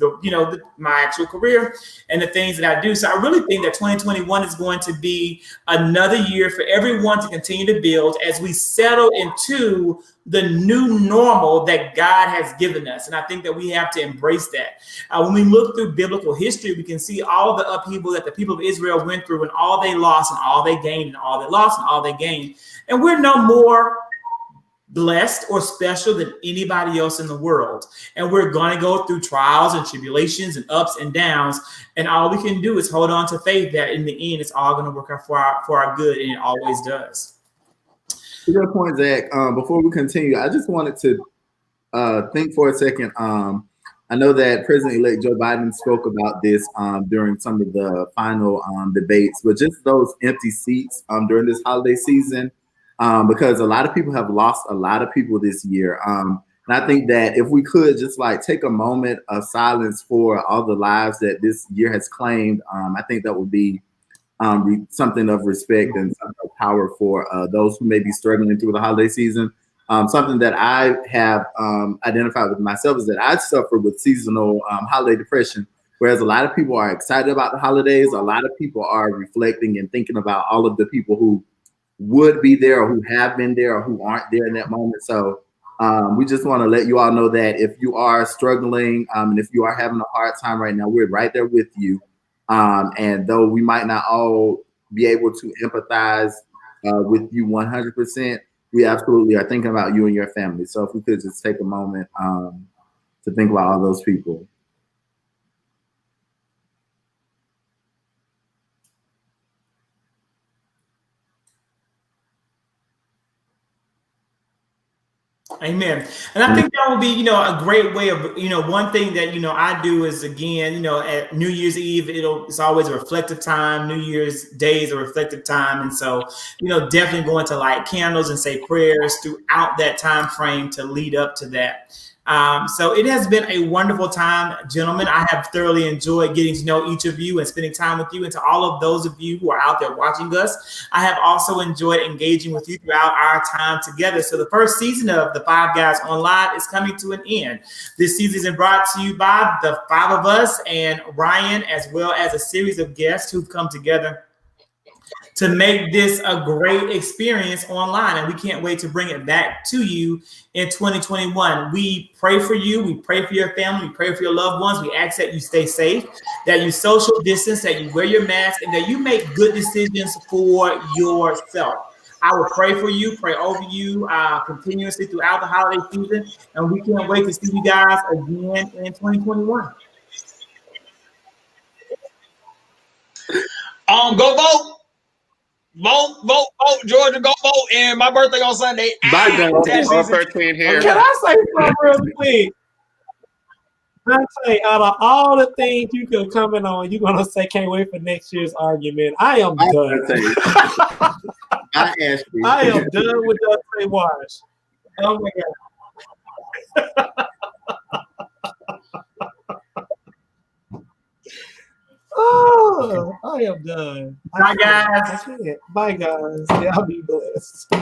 my actual career and the things that I do. So I really think that 2021 is going to be another year for everyone to continue to build as we settle into the new normal that God has given us. And I think that we have to embrace that. When we look through biblical history, we can see all the upheaval that the people of Israel went through, and all they lost and all they gained, and all they lost and all they gained. And we're no more blessed or special than anybody else in the world. And we're going to go through trials and tribulations and ups and downs. And all we can do is hold on to faith that in the end, it's all going to work out for our good. And it always does. To your point, Zach, before we continue, I just wanted to think for a second. I know that President-elect Joe Biden spoke about this during some of the final debates, but just those empty seats during this holiday season, because a lot of people have lost a lot of people this year. And I think that if we could just take a moment of silence for all the lives that this year has claimed, I think that would be something of respect and something of power for those who may be struggling through the holiday season. Something that I have identified with myself is that I suffer with seasonal holiday depression, whereas a lot of people are excited about the holidays. A lot of people are reflecting and thinking about all of the people who would be there or who have been there or who aren't there in that moment. So we just want to let you all know that if you are struggling and if you are having a hard time right now, we're right there with you. And though we might not all be able to empathize with you 100%, we absolutely are thinking about you and your family. So if we could just take a moment to think about all those people. Amen. And I think that will be, a great way of, one thing that, I do is, again, at New Year's Eve, it's always a reflective time. New Year's Day is a reflective time. And so, definitely going to light candles and say prayers throughout that time frame to lead up to that. So it has been a wonderful time, gentlemen. I have thoroughly enjoyed getting to know each of you and spending time with you. And to all of those of you who are out there watching us, I have also enjoyed engaging with you throughout our time together. So the first season of the Five Guys on Live is coming to an end. This season is brought to you by the five of us and Ryan, as well as a series of guests who've come together to make this a great experience online. And we can't wait to bring it back to you in 2021. We pray for you. We pray for your family. We pray for your loved ones. We ask that you stay safe, that you social distance, that you wear your mask, and that you make good decisions for yourself. I will pray for you, pray over you continuously throughout the holiday season. And we can't wait to see you guys again in 2021. Go vote. Vote, Georgia, go vote. And my birthday on Sunday. Bye, Dante. 13 here. Can I say something real quick? Dante, out of all the things you could comment on, you're gonna say can't wait for next year's argument. I am done. I asked you. I am done with Dante Wash. Oh my god. Oh, I am done. Bye, guys. That's it. Bye, guys. Y'all be blessed.